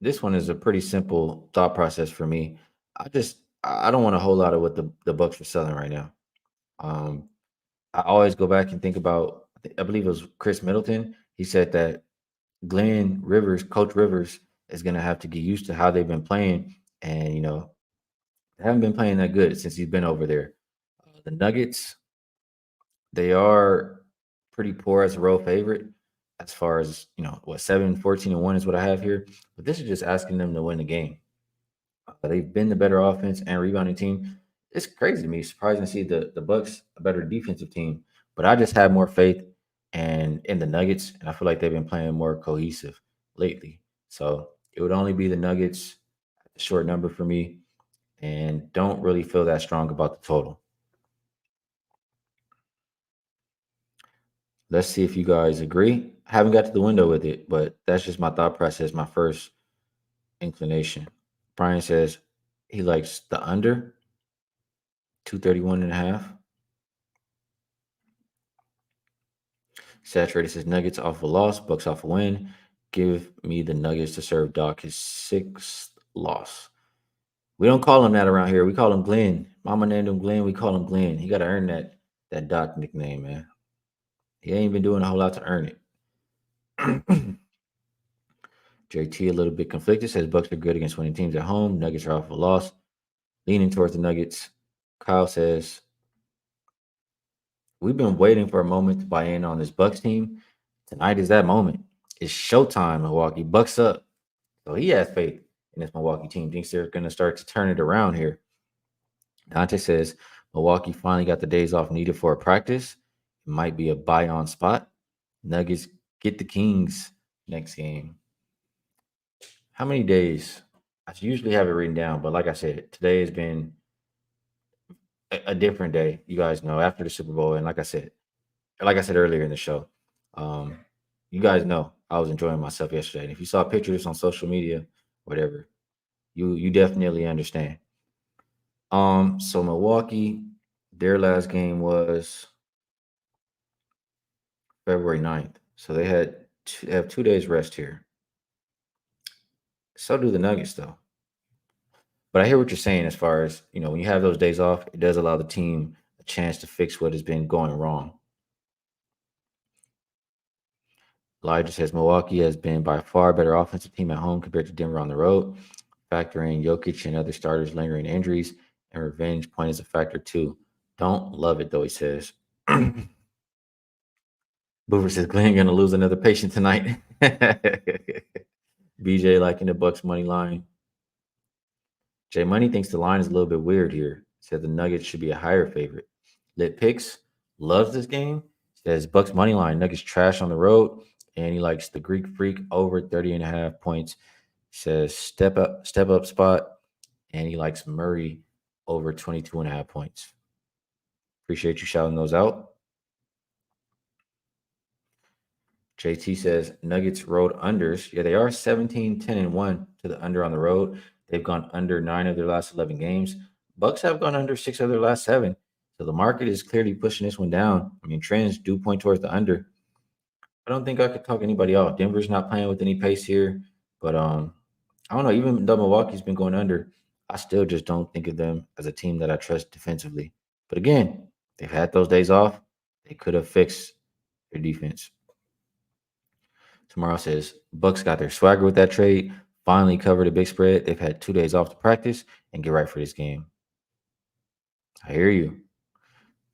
This one is a pretty simple thought process for me. I don't want a whole lot of what the Bucks are selling right now. Um, I always go back and think about. I believe it was Chris Middleton. He said that Glenn Rivers, Coach Rivers, is going to have to get used to how they've been playing, and they haven't been playing that good since he's been over there. The Nuggets, they are pretty poor as a road favorite, as far as 7, 14-1 is what I have here. But this is just asking them to win the game. They've been the better offense and rebounding team. It's crazy to me. Surprising to see the Bucks a better defensive team, but I just have more faith and in the Nuggets, and I feel like they've been playing more cohesive lately. So it would only be the Nuggets, a short number for me, and don't really feel that strong about the total. Let's see if you guys agree. I haven't got to the window with it, but that's just my thought process, my first inclination. Brian says he likes the under 231.5. Saturated says Nuggets off a loss, Bucks off a win. Give me the Nuggets to serve Doc his sixth loss. We don't call him that around here. We call him Glenn. Mama named him Glenn. We call him Glenn. He got to earn that Doc nickname, man. He ain't been doing a whole lot to earn it. JT a little bit conflicted. Says Bucks are good against winning teams at home. Nuggets are off a loss. Leaning towards the Nuggets. Kyle says we've been waiting for a moment to buy in on this Bucks team. Tonight is that moment. It's showtime, Milwaukee. Bucks up. So he has faith in this Milwaukee team. Thinks they're going to start to turn it around here. Dante says Milwaukee finally got the days off needed for a practice. It might be a buy-on spot. Nuggets get the Kings next game. How many days? I usually have it written down, but like I said, today has been a different day. You guys know after the Super Bowl, and like I said earlier in the show, you guys know I was enjoying myself yesterday. And if you saw pictures on social media, whatever, you definitely understand. So Milwaukee, their last game was February 9th. So they have 2 days rest here. So do the Nuggets, though. But I hear what you're saying as far as, when you have those days off, it does allow the team a chance to fix what has been going wrong. Elijah says Milwaukee has been by far better offensive team at home compared to Denver on the road. Factor in Jokic and other starters lingering injuries, and revenge point is a factor too. Don't love it, though, he says. Boover says Glenn gonna lose another patient tonight. BJ liking the Bucks money line. Jay Money thinks the line is a little bit weird here. Said the Nuggets should be a higher favorite. Lit Picks loves this game. Says Bucks money line. Nuggets trash on the road, and he likes the Greek Freak over 30.5 points. Says step up spot, and he likes Murray over 22.5 points. Appreciate you shouting those out. JT says Nuggets road unders. Yeah, they are 17, 10, and 1 to the under on the road. They've gone under 9 of their last 11 games. Bucks have gone under 6 of their last 7. So the market is clearly pushing this one down. I mean, trends do point towards the under. I don't think I could talk anybody off. Denver's not playing with any pace here. But I don't know. Even though Milwaukee's been going under, I still just don't think of them as a team that I trust defensively. But again, they've had those days off. They could have fixed their defense. Tomorrow says Bucks got their swagger with that trade. Finally covered a big spread. They've had 2 days off to practice and get right for this game. I hear you.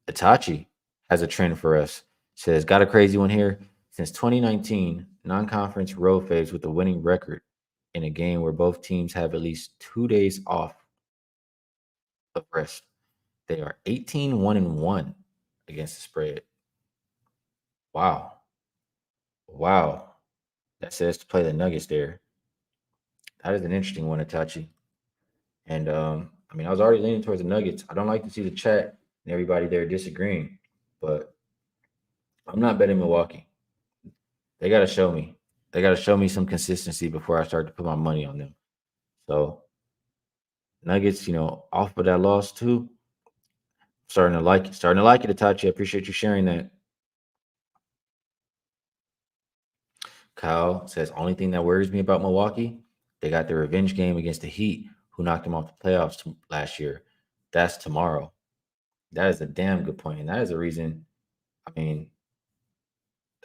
Itachi has a trend for us. Says got a crazy one here. Since 2019, non-conference road faves with a winning record in a game where both teams have at least 2 days off of rest. They are 18-1-1 against the spread. Wow. That says to play the Nuggets there. That is an interesting one, Itachi. And I was already leaning towards the Nuggets. I don't like to see the chat and everybody there disagreeing, but I'm not betting Milwaukee. They got to show me. They got to show me some consistency before I start to put my money on them. So Nuggets, off of that loss too. Starting to like it, Itachi. I appreciate you sharing that. Kyle says, only thing that worries me about Milwaukee, they got their revenge game against the Heat, who knocked them off the playoffs last year. That's tomorrow. That is a damn good point. And that is a reason,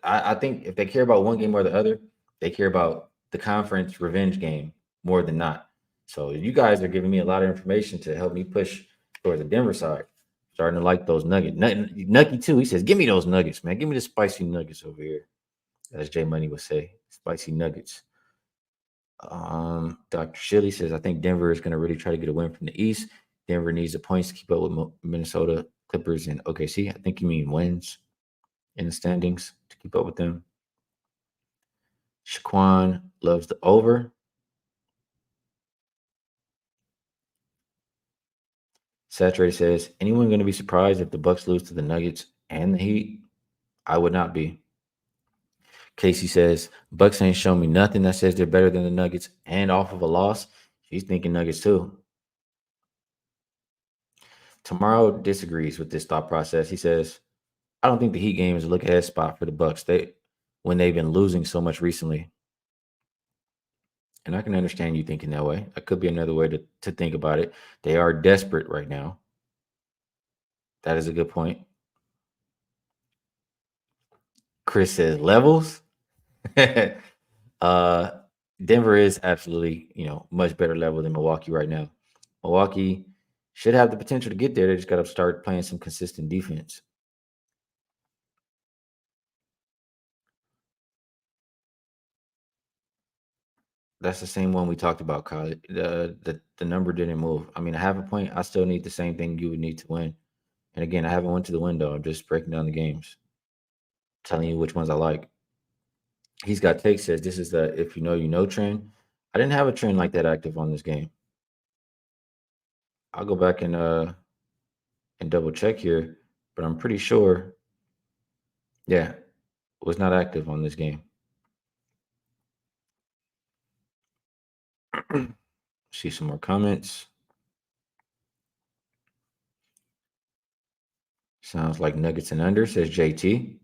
I think if they care about one game or the other, they care about the conference revenge game more than not. So you guys are giving me a lot of information to help me push towards the Denver side. Starting to like those nuggets. Nucky too. He says, give me those nuggets, man. Give me the spicy nuggets over here. As Jay Money would say, spicy nuggets. Dr. Shilly says, I think Denver is going to really try to get a win from the East. Denver needs the points to keep up with Minnesota, Clippers, and OKC. I think you mean wins in the standings to keep up with them. Shaquan loves the over. Saturated says, anyone going to be surprised if the Bucks lose to the Nuggets and the Heat? I would not be. Casey says, Bucks ain't shown me nothing that says they're better than the Nuggets and off of a loss. She's thinking Nuggets too. Tomorrow disagrees with this thought process. He says, I don't think the Heat game is a look ahead spot for the Bucks. When they've been losing so much recently. And I can understand you thinking that way. That could be another way to think about it. They are desperate right now. That is a good point. Chris says levels. uh Denver is absolutely, much better level than Milwaukee right now. Milwaukee should have the potential to get there. They just got to start playing some consistent defense. That's the same one we talked about, Kyle. The number didn't move. I mean, I have a point. I still need the same thing you would need to win. And again, I haven't went to the window. I'm just breaking down the games, telling you which ones I like. He's got take says this is the if you know you know trend. I didn't have a trend like that active on this game. I'll go back and double check here, but I'm pretty sure, yeah, it was not active on this game. See some more comments. Sounds like Nuggets and under, says JT.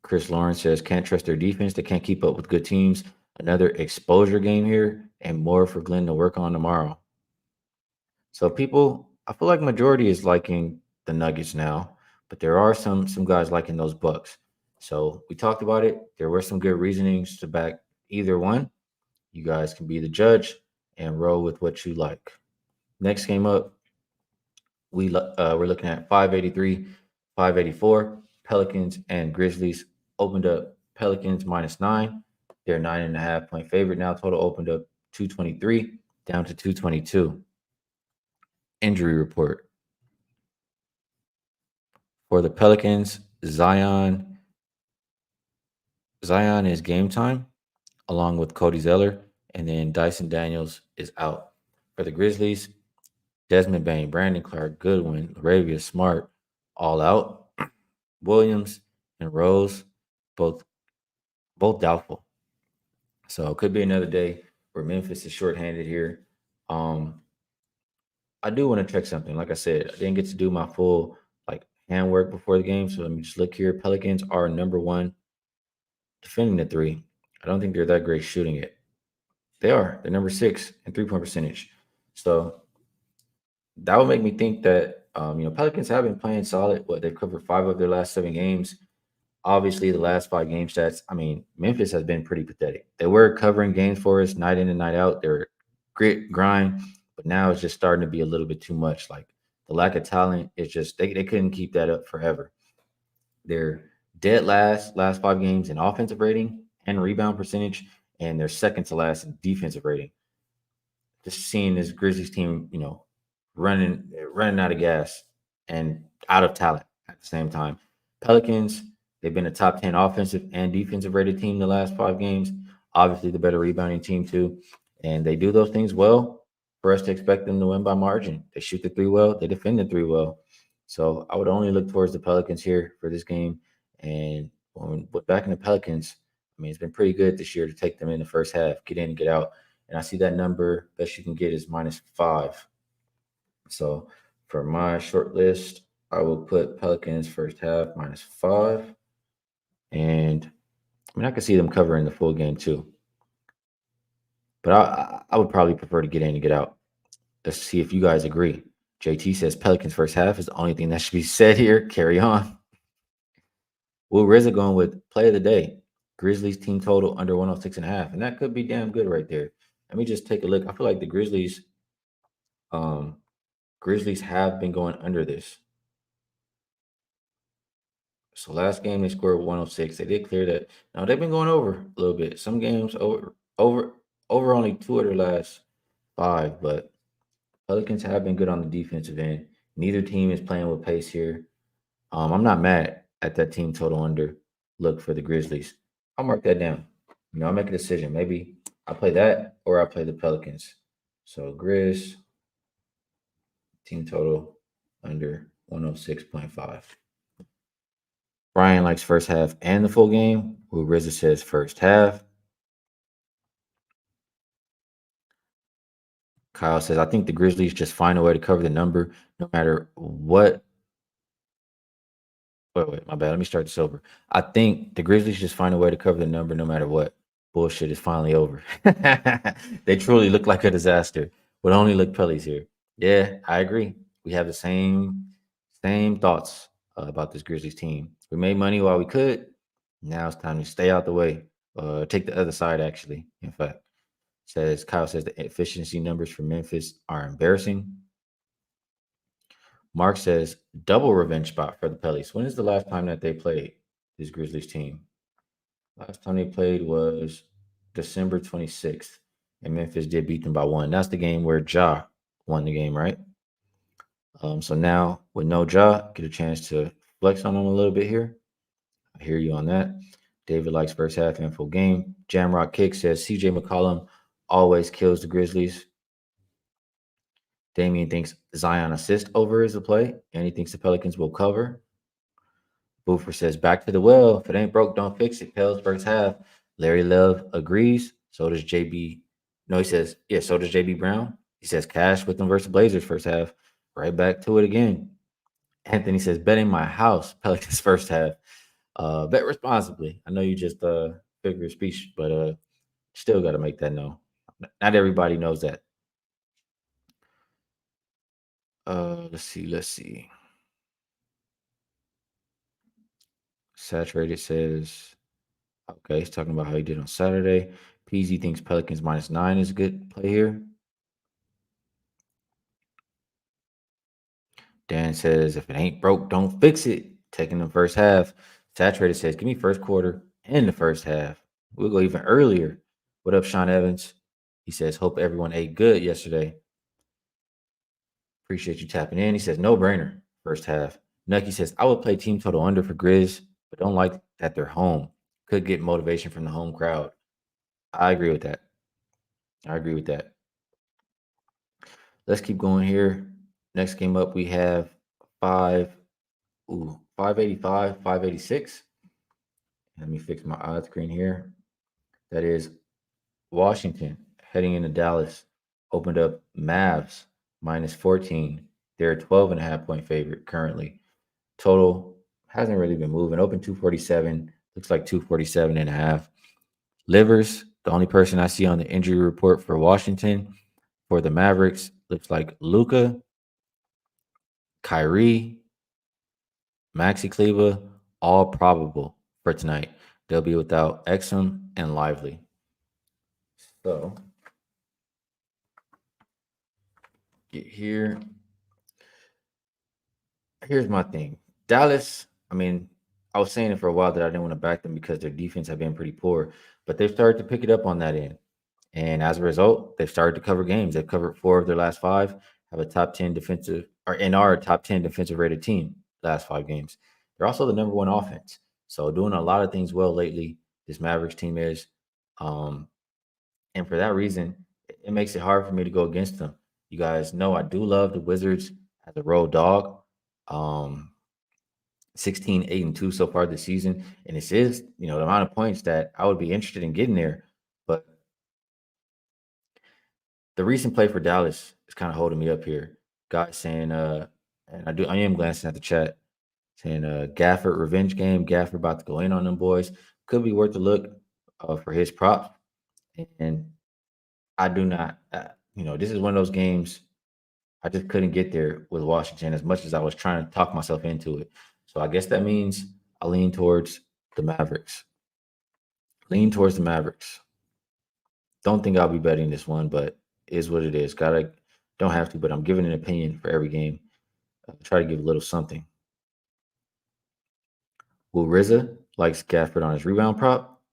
Chris Lawrence says can't trust their defense. They can't keep up with good teams. Another exposure game here and more for Glenn to work on tomorrow. So people, I feel like majority is liking the Nuggets now, but there are some guys liking those Bucks. So we talked about it. There were some good reasonings to back either one. You guys can be the judge and roll with what you like. Next game up, we're looking at 583, 584. Pelicans and Grizzlies opened up Pelicans -9. They're 9.5 point favorite now. Total opened up 223 down to 222. Injury report for the Pelicans. Zion is game time along with Cody Zeller, and then Dyson Daniels is out. For the Grizzlies, Desmond Bain, Brandon Clark, Goodwin, Laravia Smart, all out. Williams and Rose, both doubtful. So it could be another day where Memphis is shorthanded here. I do want to check something. Like I said, I didn't get to do my full handwork before the game. So let me just look here. Pelicans are number one defending the three. I don't think they're that great shooting it. They are. They're number 6 in 3-point percentage. So that would make me think that Pelicans have been playing solid. They've covered 5 of their last 7 games. Obviously, the last 5 game stats. I mean, Memphis has been pretty pathetic. They were covering games for us night in and night out. They were grit, grind, but now it's just starting to be a little bit too much. Like the lack of talent is just they couldn't keep that up forever. They're dead last 5 games in offensive rating and rebound percentage, and they're second to last in defensive rating. Just seeing this Grizzlies team, running out of gas and out of talent at the same time. Pelicans, they've been a top 10 offensive and defensive rated team the last 5 games. Obviously, the better rebounding team too, and they do those things well for us to expect them to win by margin. They shoot the 3 well, they defend the 3 well. So I would only look towards the Pelicans here for this game. And when back in the Pelicans, I mean, it's been pretty good this year to take them in the first half, get in, get out. And I see that number best you can get is -5. So for my short list, I will put Pelicans first half -5. And I mean, I can see them covering the full game too. But I would probably prefer to get in and get out. Let's see if you guys agree. JT says Pelicans first half is the only thing that should be said here. Carry on. Will RZA going with play of the day? Grizzlies team total under 106.5. And that could be damn good right there. Let me just take a look. I feel like the Grizzlies have been going under this. So last game they scored 106. They did clear that. Now they've been going over a little bit. Some games over only 2 of their last 5, but Pelicans have been good on the defensive end. Neither team is playing with pace here. I'm not mad at that team total under look for the Grizzlies. I'll mark that down. I'll make a decision. Maybe I play that or I play the Pelicans. So Grizz team total under 106.5. Brian likes first half and the full game. Who RZA says first half. Kyle says, I think the Grizzlies just find a way to cover the number no matter what. Wait, my bad. Let me start this over. I think the Grizzlies just find a way to cover the number no matter what. Bullshit is finally over. They truly look like a disaster. But only look Pelly's here. Yeah, I agree. We have the same thoughts about this Grizzlies team. We made money while we could. Now it's time to stay out the way. Take the other side, actually. In fact, Kyle says the efficiency numbers for Memphis are embarrassing. Mark says double revenge spot for the Pellies. When is the last time that they played this Grizzlies team? Last time they played was December 26th, and Memphis did beat them by one. That's the game where Ja won the game, right? So now with no Ja, get a chance to flex on them a little bit here. I hear you on that. David likes first half info game. Jamrock Kick says CJ McCollum always kills the Grizzlies. Damian thinks Zion assist over is the play, and he thinks the Pelicans will cover. Boofer says, back to the well. If it ain't broke, don't fix it. Pels first half. Larry Love agrees. So does JB. No, he says, yeah, so does JB Brown. He says, cash with them versus Blazers first half. Right back to it again. Anthony says, betting my house, Pelicans first half. Bet responsibly. I know you just figure your speech, but still got to make that known. Not everybody knows that. Let's see. Saturated says, okay, he's talking about how he did on Saturday. PZ thinks Pelicans -9 is a good play here. Dan says, if it ain't broke, don't fix it. Taking the first half. Saturated says, give me first quarter and the first half. We'll go even earlier. What up, Sean Evans? He says, hope everyone ate good yesterday. Appreciate you tapping in. He says, no brainer, first half. Nucky says, I would play team total under for Grizz, but don't like that they're home. Could get motivation from the home crowd. I agree with that. Let's keep going here. Next game up, we have 585, 586. Let me fix my odds screen here. That is Washington heading into Dallas. Opened up Mavs -14. They're a 12.5 point favorite currently. Total hasn't really been moving. Open 247. Looks like 247.5. Livers, the only person I see on the injury report for Washington for the Mavericks, looks like Luka, Kyrie, Maxi Kleba, all probable for tonight. They'll be without Exum and Lively. So get here. Here's my thing. Dallas, I mean, I was saying it for a while that I didn't want to back them because their defense had been pretty poor, but they've started to pick it up on that end. And as a result, they've started to cover games. They've covered 4 of their last 5, have a top 10 defensive or in our top 10 defensive rated team last 5 games. They're also the number 1 offense. So doing a lot of things well lately, this Mavericks team is. And for that reason, it makes it hard for me to go against them. You guys know I do love the Wizards as a road dog. 16, 8-2 so far this season. And this is, the amount of points that I would be interested in getting there. But the recent play for Dallas is kind of holding me up here. Guys saying, and I am glancing at the chat, saying Gafford revenge game. Gafford about to go in on them boys. Could be worth a look for his props. And I do not, this is one of those games I just couldn't get there with Washington as much as I was trying to talk myself into it. So I guess that means I lean towards the Mavericks. Don't think I'll be betting this one, but is what it is. Don't have to, but I'm giving an opinion for every game. Try to give a little something. Will RZA likes Gafford on his rebound prop?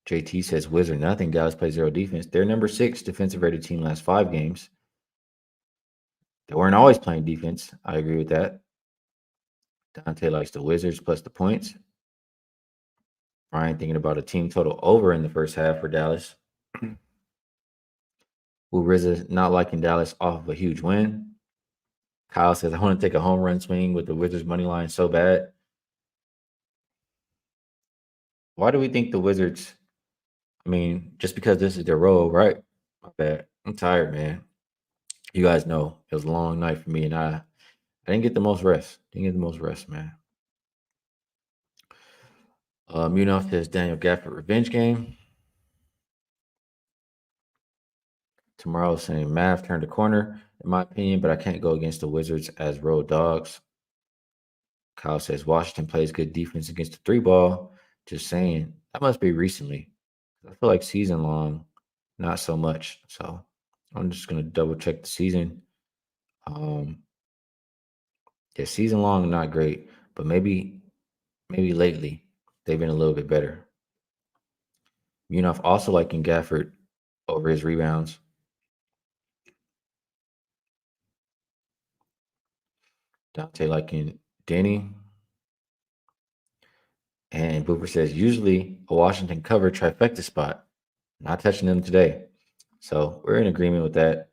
JT says Wizard nothing. Dallas plays 0 defense. They're number 6 defensive rated team last 5 games. They weren't always playing defense. I agree with that. Dante likes the Wizards plus the points. Ryan thinking about a team total over in the first half for Dallas. Will RZA not liking Dallas off of a huge win? Kyle says, I want to take a home run swing with the Wizards money line so bad. Why do we think the Wizards? I mean, just because this is their role, right? My bad. I'm tired, man. You guys know it was a long night for me, and I didn't get the most rest. Didn't get the most rest, man. Munoz says Daniel Gafford revenge game. Tomorrow saying Mavs turned the corner, in my opinion, but I can't go against the Wizards as road dogs. Kyle says Washington plays good defense against the three ball. Just saying. That must be recently. I feel like season long, not so much. So I'm just gonna double check the season. Yeah, season long, not great, but maybe lately they've been a little bit better. Munaf also liking Gafford over his rebounds. Dante liking Denny. And Booper says usually a Washington cover trifecta spot. Not touching them today. So we're in agreement with that.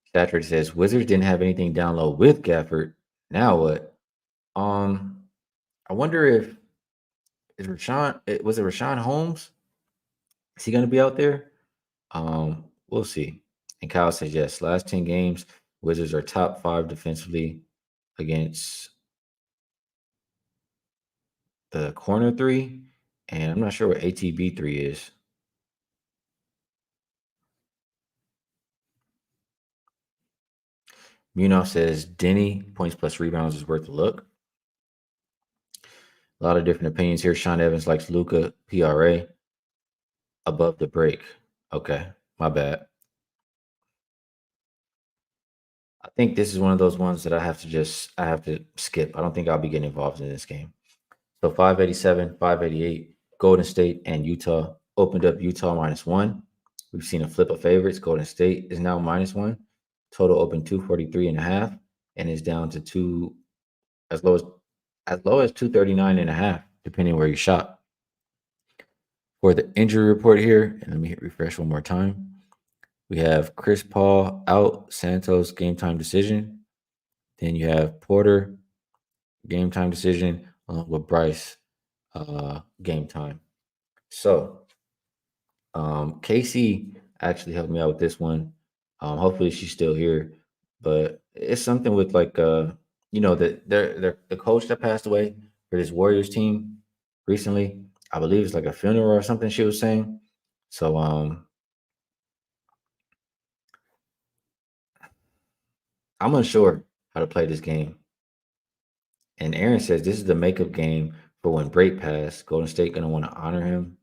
Stafford says Wizards didn't have anything down low with Gafford. Now what? I wonder if was it Rashawn Holmes? Is he gonna be out there? We'll see. And Kyle says yes. Last 10 games, Wizards are top 5 defensively against the corner three. And I'm not sure what ATB 3 is. Munoz says Denny points plus rebounds is worth a look. A lot of different opinions here. Sean Evans likes Luka PRA above the break. Okay, my bad. I think this is one of those ones that I have to skip. I don't think I'll be getting involved in this game. So 587, 588, Golden State and Utah opened up Utah -1. We've seen a flip of favorites. Golden State is now -1. Total open 243.5 and is down to as low as 239.5, depending where you shop. For the injury report here, and let me hit refresh one more time. We have Chris Paul out, Santos game time decision. Then you have Porter game time decision along with Bryce game time. So Casey actually helped me out with this one. Hopefully she's still here, but it's something with like the coach that passed away for this Warriors team recently. I believe it's like a funeral or something she was saying. So I'm unsure how to play this game. And Aaron says this is the makeup game for when Break passed. Golden State gonna want to honor him.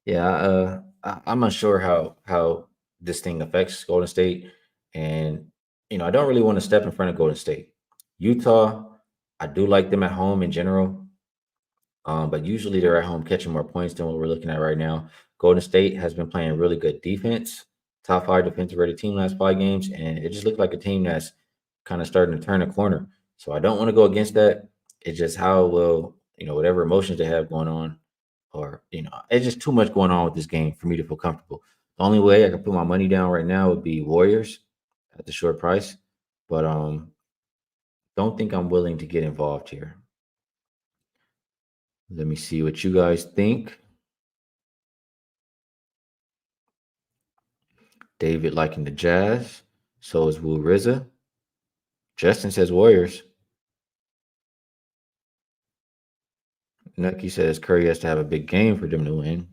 Yeah, I'm unsure how this thing affects Golden State, and I don't really want to step in front of Golden State. Utah, I do like them at home in general, but usually they're at home catching more points than what we're looking at right now. Golden State has been playing really good defense, top 5 defensive rated team last 5 games, and it just looks like a team that's kind of starting to turn a corner. So I don't want to go against that. It's just how will whatever emotions they have going on, or it's just too much going on with this game for me to feel comfortable. The only way I can put my money down right now would be Warriors at the short price, but don't think I'm willing to get involved here. Let me see what you guys think. David liking the Jazz. So is Wu Rizza. Justin says Warriors. Nucky says Curry has to have a big game for them to win.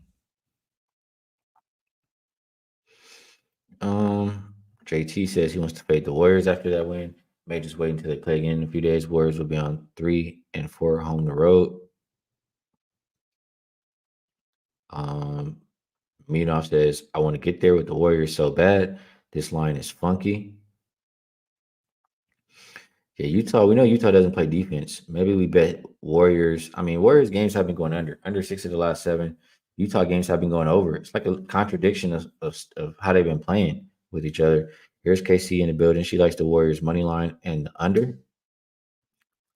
JT says he wants to fade the Warriors after that win. May just wait until they play again in a few days. Warriors will be on 3 and 4 home the road. Minoff says, I want to get there with the Warriors so bad. This line is funky. Yeah, Utah, we know Utah doesn't play defense. Maybe we bet Warriors. I mean, Warriors games have been going under 6 of the last 7. Utah games have been going over. It's like a contradiction of how they've been playing with each other. Here's KC in the building. She likes the Warriors money line and the under.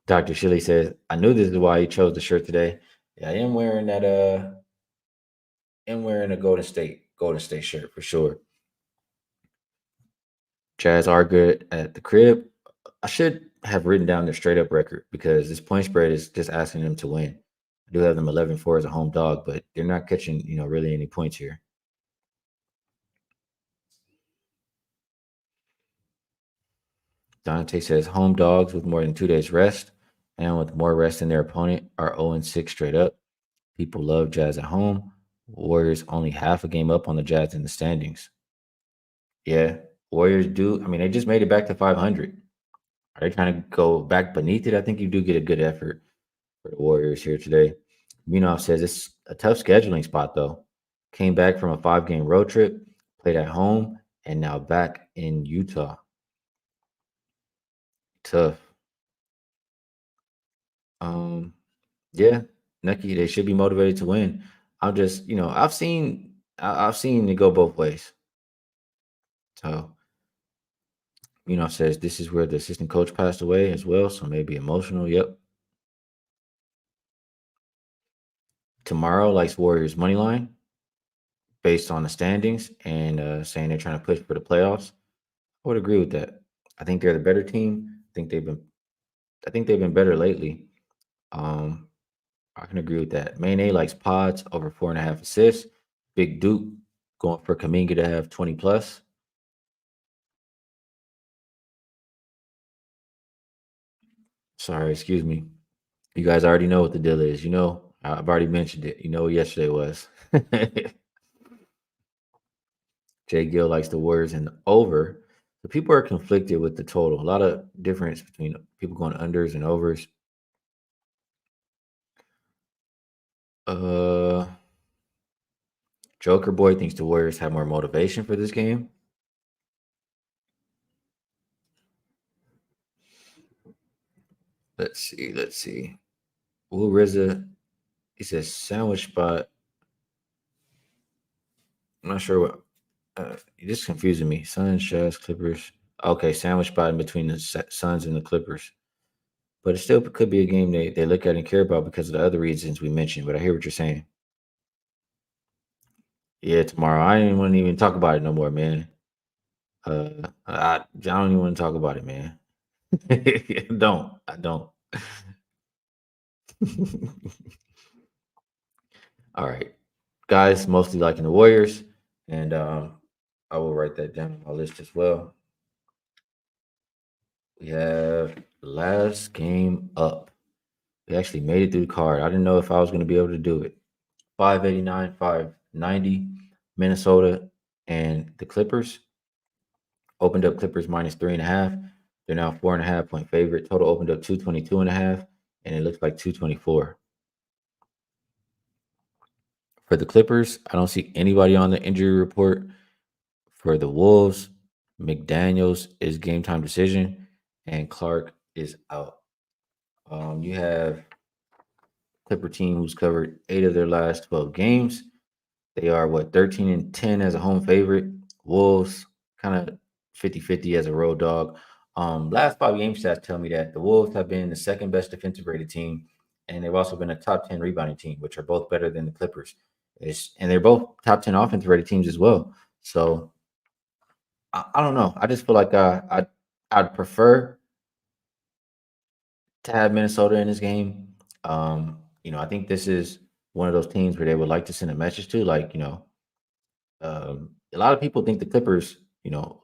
Dr. Shilly says, I knew this is why he chose the shirt today. Yeah, I am wearing that am wearing a Golden State shirt for sure. Jazz are good at the crib. I should have written down their straight up record because this point spread is just asking them to win. I do have them 11-4 as a home dog, but they're not catching, really any points here. Dante says home dogs with more than 2 days rest and with more rest than their opponent are 0-6 straight up. People love Jazz at home. Warriors only half a game up on the Jazz in the standings. Yeah, Warriors do. I mean, they just made it back to 500. Are they trying to go back beneath it? I think you do get a good effort for the Warriors here today. Munaf says it's a tough scheduling spot, though. Came back from a 5-game road trip, played at home, and now back in Utah. Tough. Um, yeah, Nucky, they should be motivated to win. I'm just, I've seen it go both ways. So, says this is where the assistant coach passed away as well, so maybe emotional. Yep. Tomorrow likes Warriors money line based on the standings and saying they're trying to push for the playoffs. I would agree with that. I think they're the better team. I think they've been better lately. Um, I can agree with that. Mane likes pods over 4.5 assists. Big Duke going for Kaminga to have 20 plus. Sorry, excuse me. You guys already know what the deal is. I've already mentioned it. You know what yesterday was. Jay Gill likes the Warriors and the over. So people are conflicted with the total. A lot of difference between people going unders and overs. Uh, Joker Boy thinks the Warriors have more motivation for this game. Let's see. Let's see. Will Rizza, he says sandwich spot. I'm not sure what. This is confusing me. Suns, Jazz, Clippers. Okay, sandwich spot in between the Suns and the Clippers. But it still could be a game they look at and care about because of the other reasons we mentioned. But I hear what you're saying. Yeah, tomorrow. I ain't want to even talk about it no more, man. I don't even want to talk about it, man. I don't. All right, guys. Mostly liking the Warriors, and I will write that down on my list as well. We have the last game up. We actually made it through the card. I didn't know if I was going to be able to do it. 589, 590, Minnesota, and the Clippers. Opened up Clippers minus 3.5. They're now 4.5 point favorite. Total opened up 222.5, and it looks like 224. For the Clippers, I don't see anybody on the injury report. For the Wolves, McDaniels is game time decision, and Clark is out. You have Clipper team who's covered 8 of their last 12 games. They are 13-10 as a home favorite. Wolves kind of 50-50 as a road dog. Last 5 game stats tell me that the Wolves have been the second best defensive rated team, and they've also been a top 10 rebounding team, which are both better than the Clippers. And they're both top 10 offensive rated teams as well. So I don't know. I just feel like I'd prefer to have Minnesota in this game. I think this is one of those teams where they would like to send a message to, like, a lot of people think the Clippers,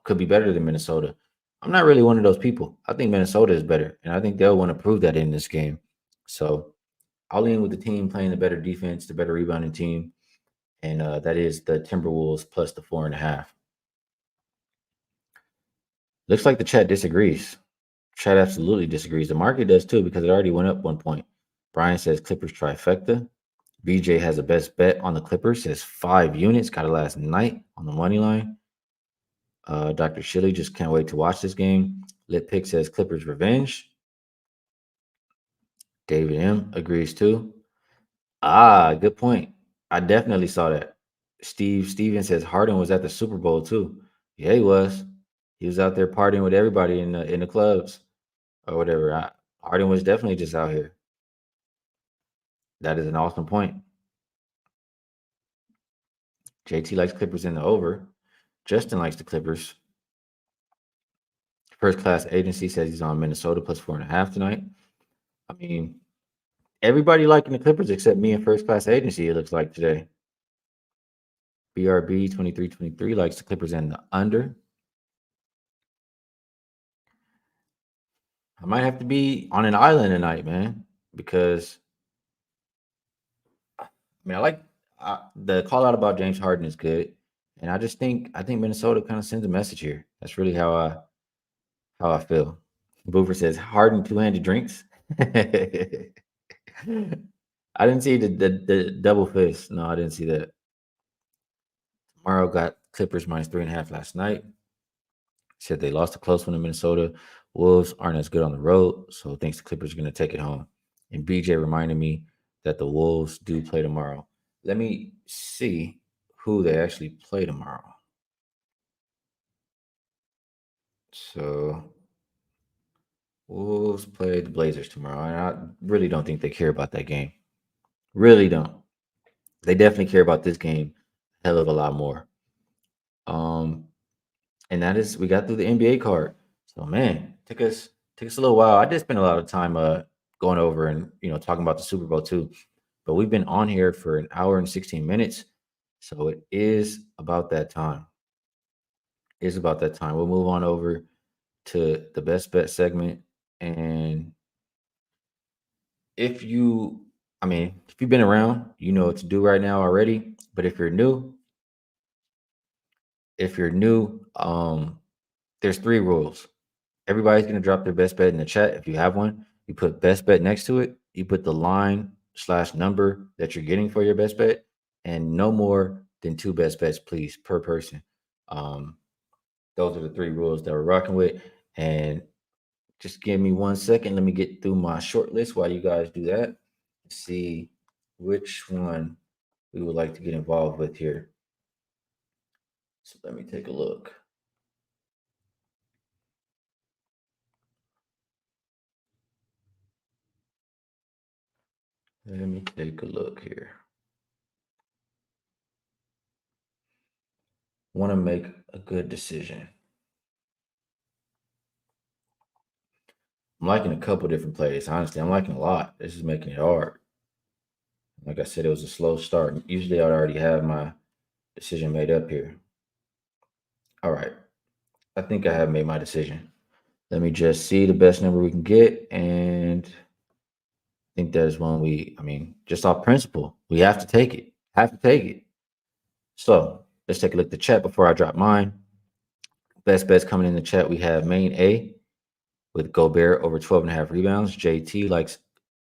could be better than Minnesota. I'm not really one of those people. I think Minnesota is better, and I think they'll want to prove that in this game. So I'll lean with the team playing the better defense, the better rebounding team, and that is the Timberwolves plus the 4.5. Looks like the chat disagrees. Chat absolutely disagrees. The market does too because it already went up 1 point. Brian says Clippers trifecta. BJ has a best bet on the Clippers. Says 5 units. Got it last night on the money line. Dr. Shilly just can't wait to watch this game. Lit Pick says Clippers revenge. David M agrees too. Good point. I definitely saw that. Steven says Harden was at the Super Bowl too. Yeah, he was. He was out there partying with everybody in the clubs or whatever. Harden was definitely just out here. That is an awesome point. JT likes Clippers in the over. Justin likes the Clippers. First Class Agency says he's on Minnesota plus 4.5 tonight. I mean, everybody liking the Clippers except me and First Class Agency, it looks like today. BRB 2323 likes the Clippers and the under. I might have to be on an island tonight, man, because I mean, I like the call out about James Harden is good, and I think Minnesota kind of sends a message here. That's really how I feel. Boofer says Harden two-handed drinks. I didn't see the double fist. No, I didn't see that. Tomorrow got Clippers minus 3.5 last night. Said they lost a close one in Minnesota. Wolves aren't as good on the road, so thinks the Clippers are going to take it home. And BJ reminded me that the Wolves do play tomorrow. Let me see who they actually play tomorrow. So Wolves play the Blazers tomorrow, and I really don't think they care about that game. Really don't. They definitely care about this game a hell of a lot more. Um, and that is we got through the NBA card. So man, took us a little while. I did spend a lot of time going over and talking about the Super Bowl too. But we've been on here for an hour and 16 minutes. So it is about that time. It's about that time. We'll move on over to the best bet segment. And if you I mean, if you've been around, you know what to do right now already. But if you're new, there's three rules. Everybody's gonna drop their best bet in the chat. If you have one, you put best bet next to it. You put the line slash number that you're getting for your best bet, and no more than two best bets, please, per person. Um, those are the three rules that we're rocking with. And just give me 1 second. Let me get through my short list while you guys do that. See which one we would like to get involved with here. So let me take a look. Let me take a look here. Want to make a good decision. I'm liking a couple different plays. Honestly, I'm liking a lot. This is making it hard. Like I said, it was a slow start. Usually, I'd already have my decision made up here. All right. I think I have made my decision. Let me just see the best number we can get. And I think that is one just off principle, we have to take it. Have to take it. So let's take a look at the chat before I drop mine. Best bets coming in the chat. We have main A with Gobert over 12.5 rebounds. JT likes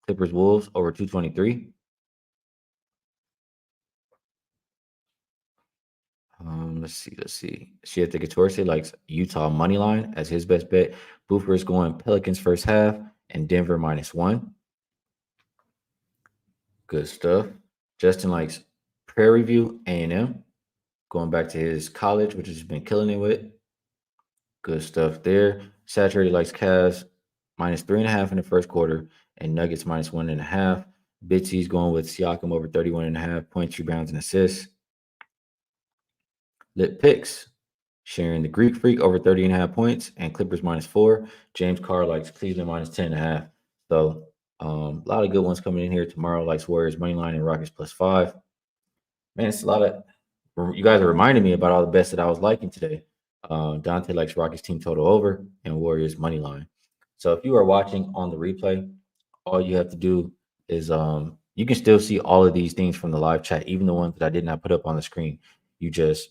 Clippers Wolves over 223. Let's see. Shia Couture likes Utah money line as his best bet. Boofer is going Pelicans first half and Denver -1. Good stuff. Justin likes Prairie View A&M, going back to his college, which has been killing it with. Good stuff there. Saturated likes Cavs -3.5 in the first quarter and Nuggets -1.5. Bitsy's going with Siakam over 31.5 points, rebounds, and assists. Lit picks sharing the Greek Freak over 30.5 points and Clippers -4. James Carr likes Cleveland -10.5. So a lot of good ones coming in here. Tomorrow likes Warriors money line and Rockets +5. Man, it's a lot of you guys are reminding me about all the best that I was liking today. Dante likes Rockets team total over and Warriors money line. So if you are watching on the replay, all you have to do is you can still see all of these things from the live chat, even the ones that I did not put up on the screen. You just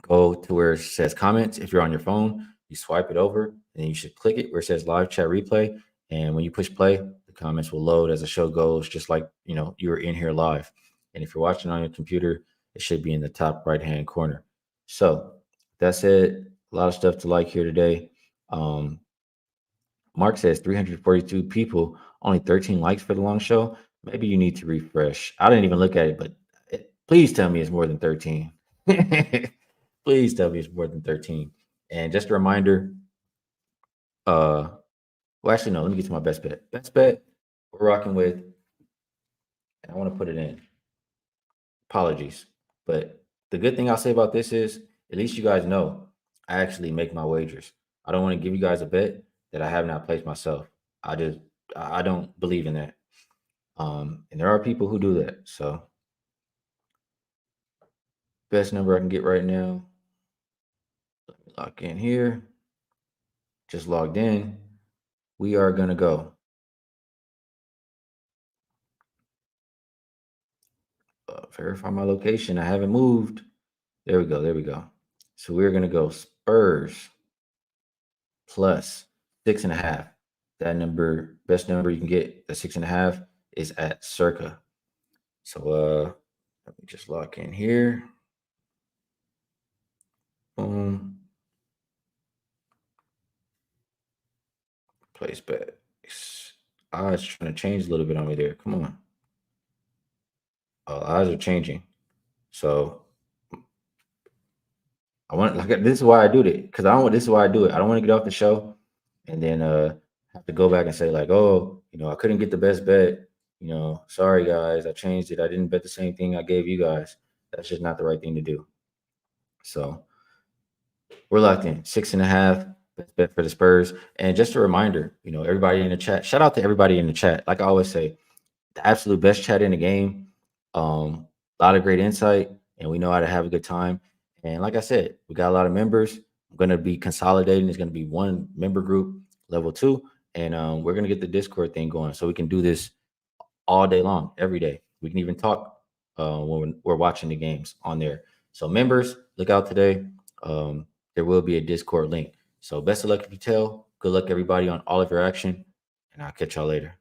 go to where it says comments. If you're on your phone, you swipe it over and you should click it where it says live chat replay. And when you push play, the comments will load as the show goes, just like you were in here live. And if you're watching on your computer, it should be in the top right hand corner. So that's it. A lot of stuff to like here today. Mark says 342 people, only 13 likes for the long show. Maybe you need to refresh. I didn't even look at it, but please tell me it's more than 13. Please tell me it's more than 13. And just a reminder, well, actually, no, let me get to my best bet. Best bet we're rocking with, and I want to put it in. Apologies. But the good thing I'll say about this is at least you guys know I actually make my wagers. I don't want to give you guys a bet that I have not placed myself. I don't believe in that. And there are people who do that. So best number I can get right now. Let me lock in here. Just logged in. we are gonna go. Verify my location. I haven't moved. There we go. There we go. So we're gonna go Spurs plus 6.5. That number, best number you can get, the 6.5 is at circa. So let me just lock in here. Boom. Place bet. Odds trying to change a little bit on me there. Come on. Odds are changing. So I want like this is why I do it because I don't want this is why I do it. I don't want to get off the show and then have to go back and say like, oh, I couldn't get the best bet. Sorry guys, I changed it. I didn't bet the same thing I gave you guys. That's just not the right thing to do. So we're locked in 6.5 best bet for the Spurs. And just a reminder, everybody in the chat. Shout out to everybody in the chat. Like I always say, the absolute best chat in the game. A lot of great insight, and we know how to have a good time. And like I said, we got a lot of members. I'm going to be consolidating. It's going to be one member group, level 2, and we're going to get the Discord thing going so we can do this all day long, every day. We can even talk when we're watching the games on there. So members, look out today. There will be a Discord link. So best of luck if you tell. Good luck everybody on all of your action, and I'll catch y'all later.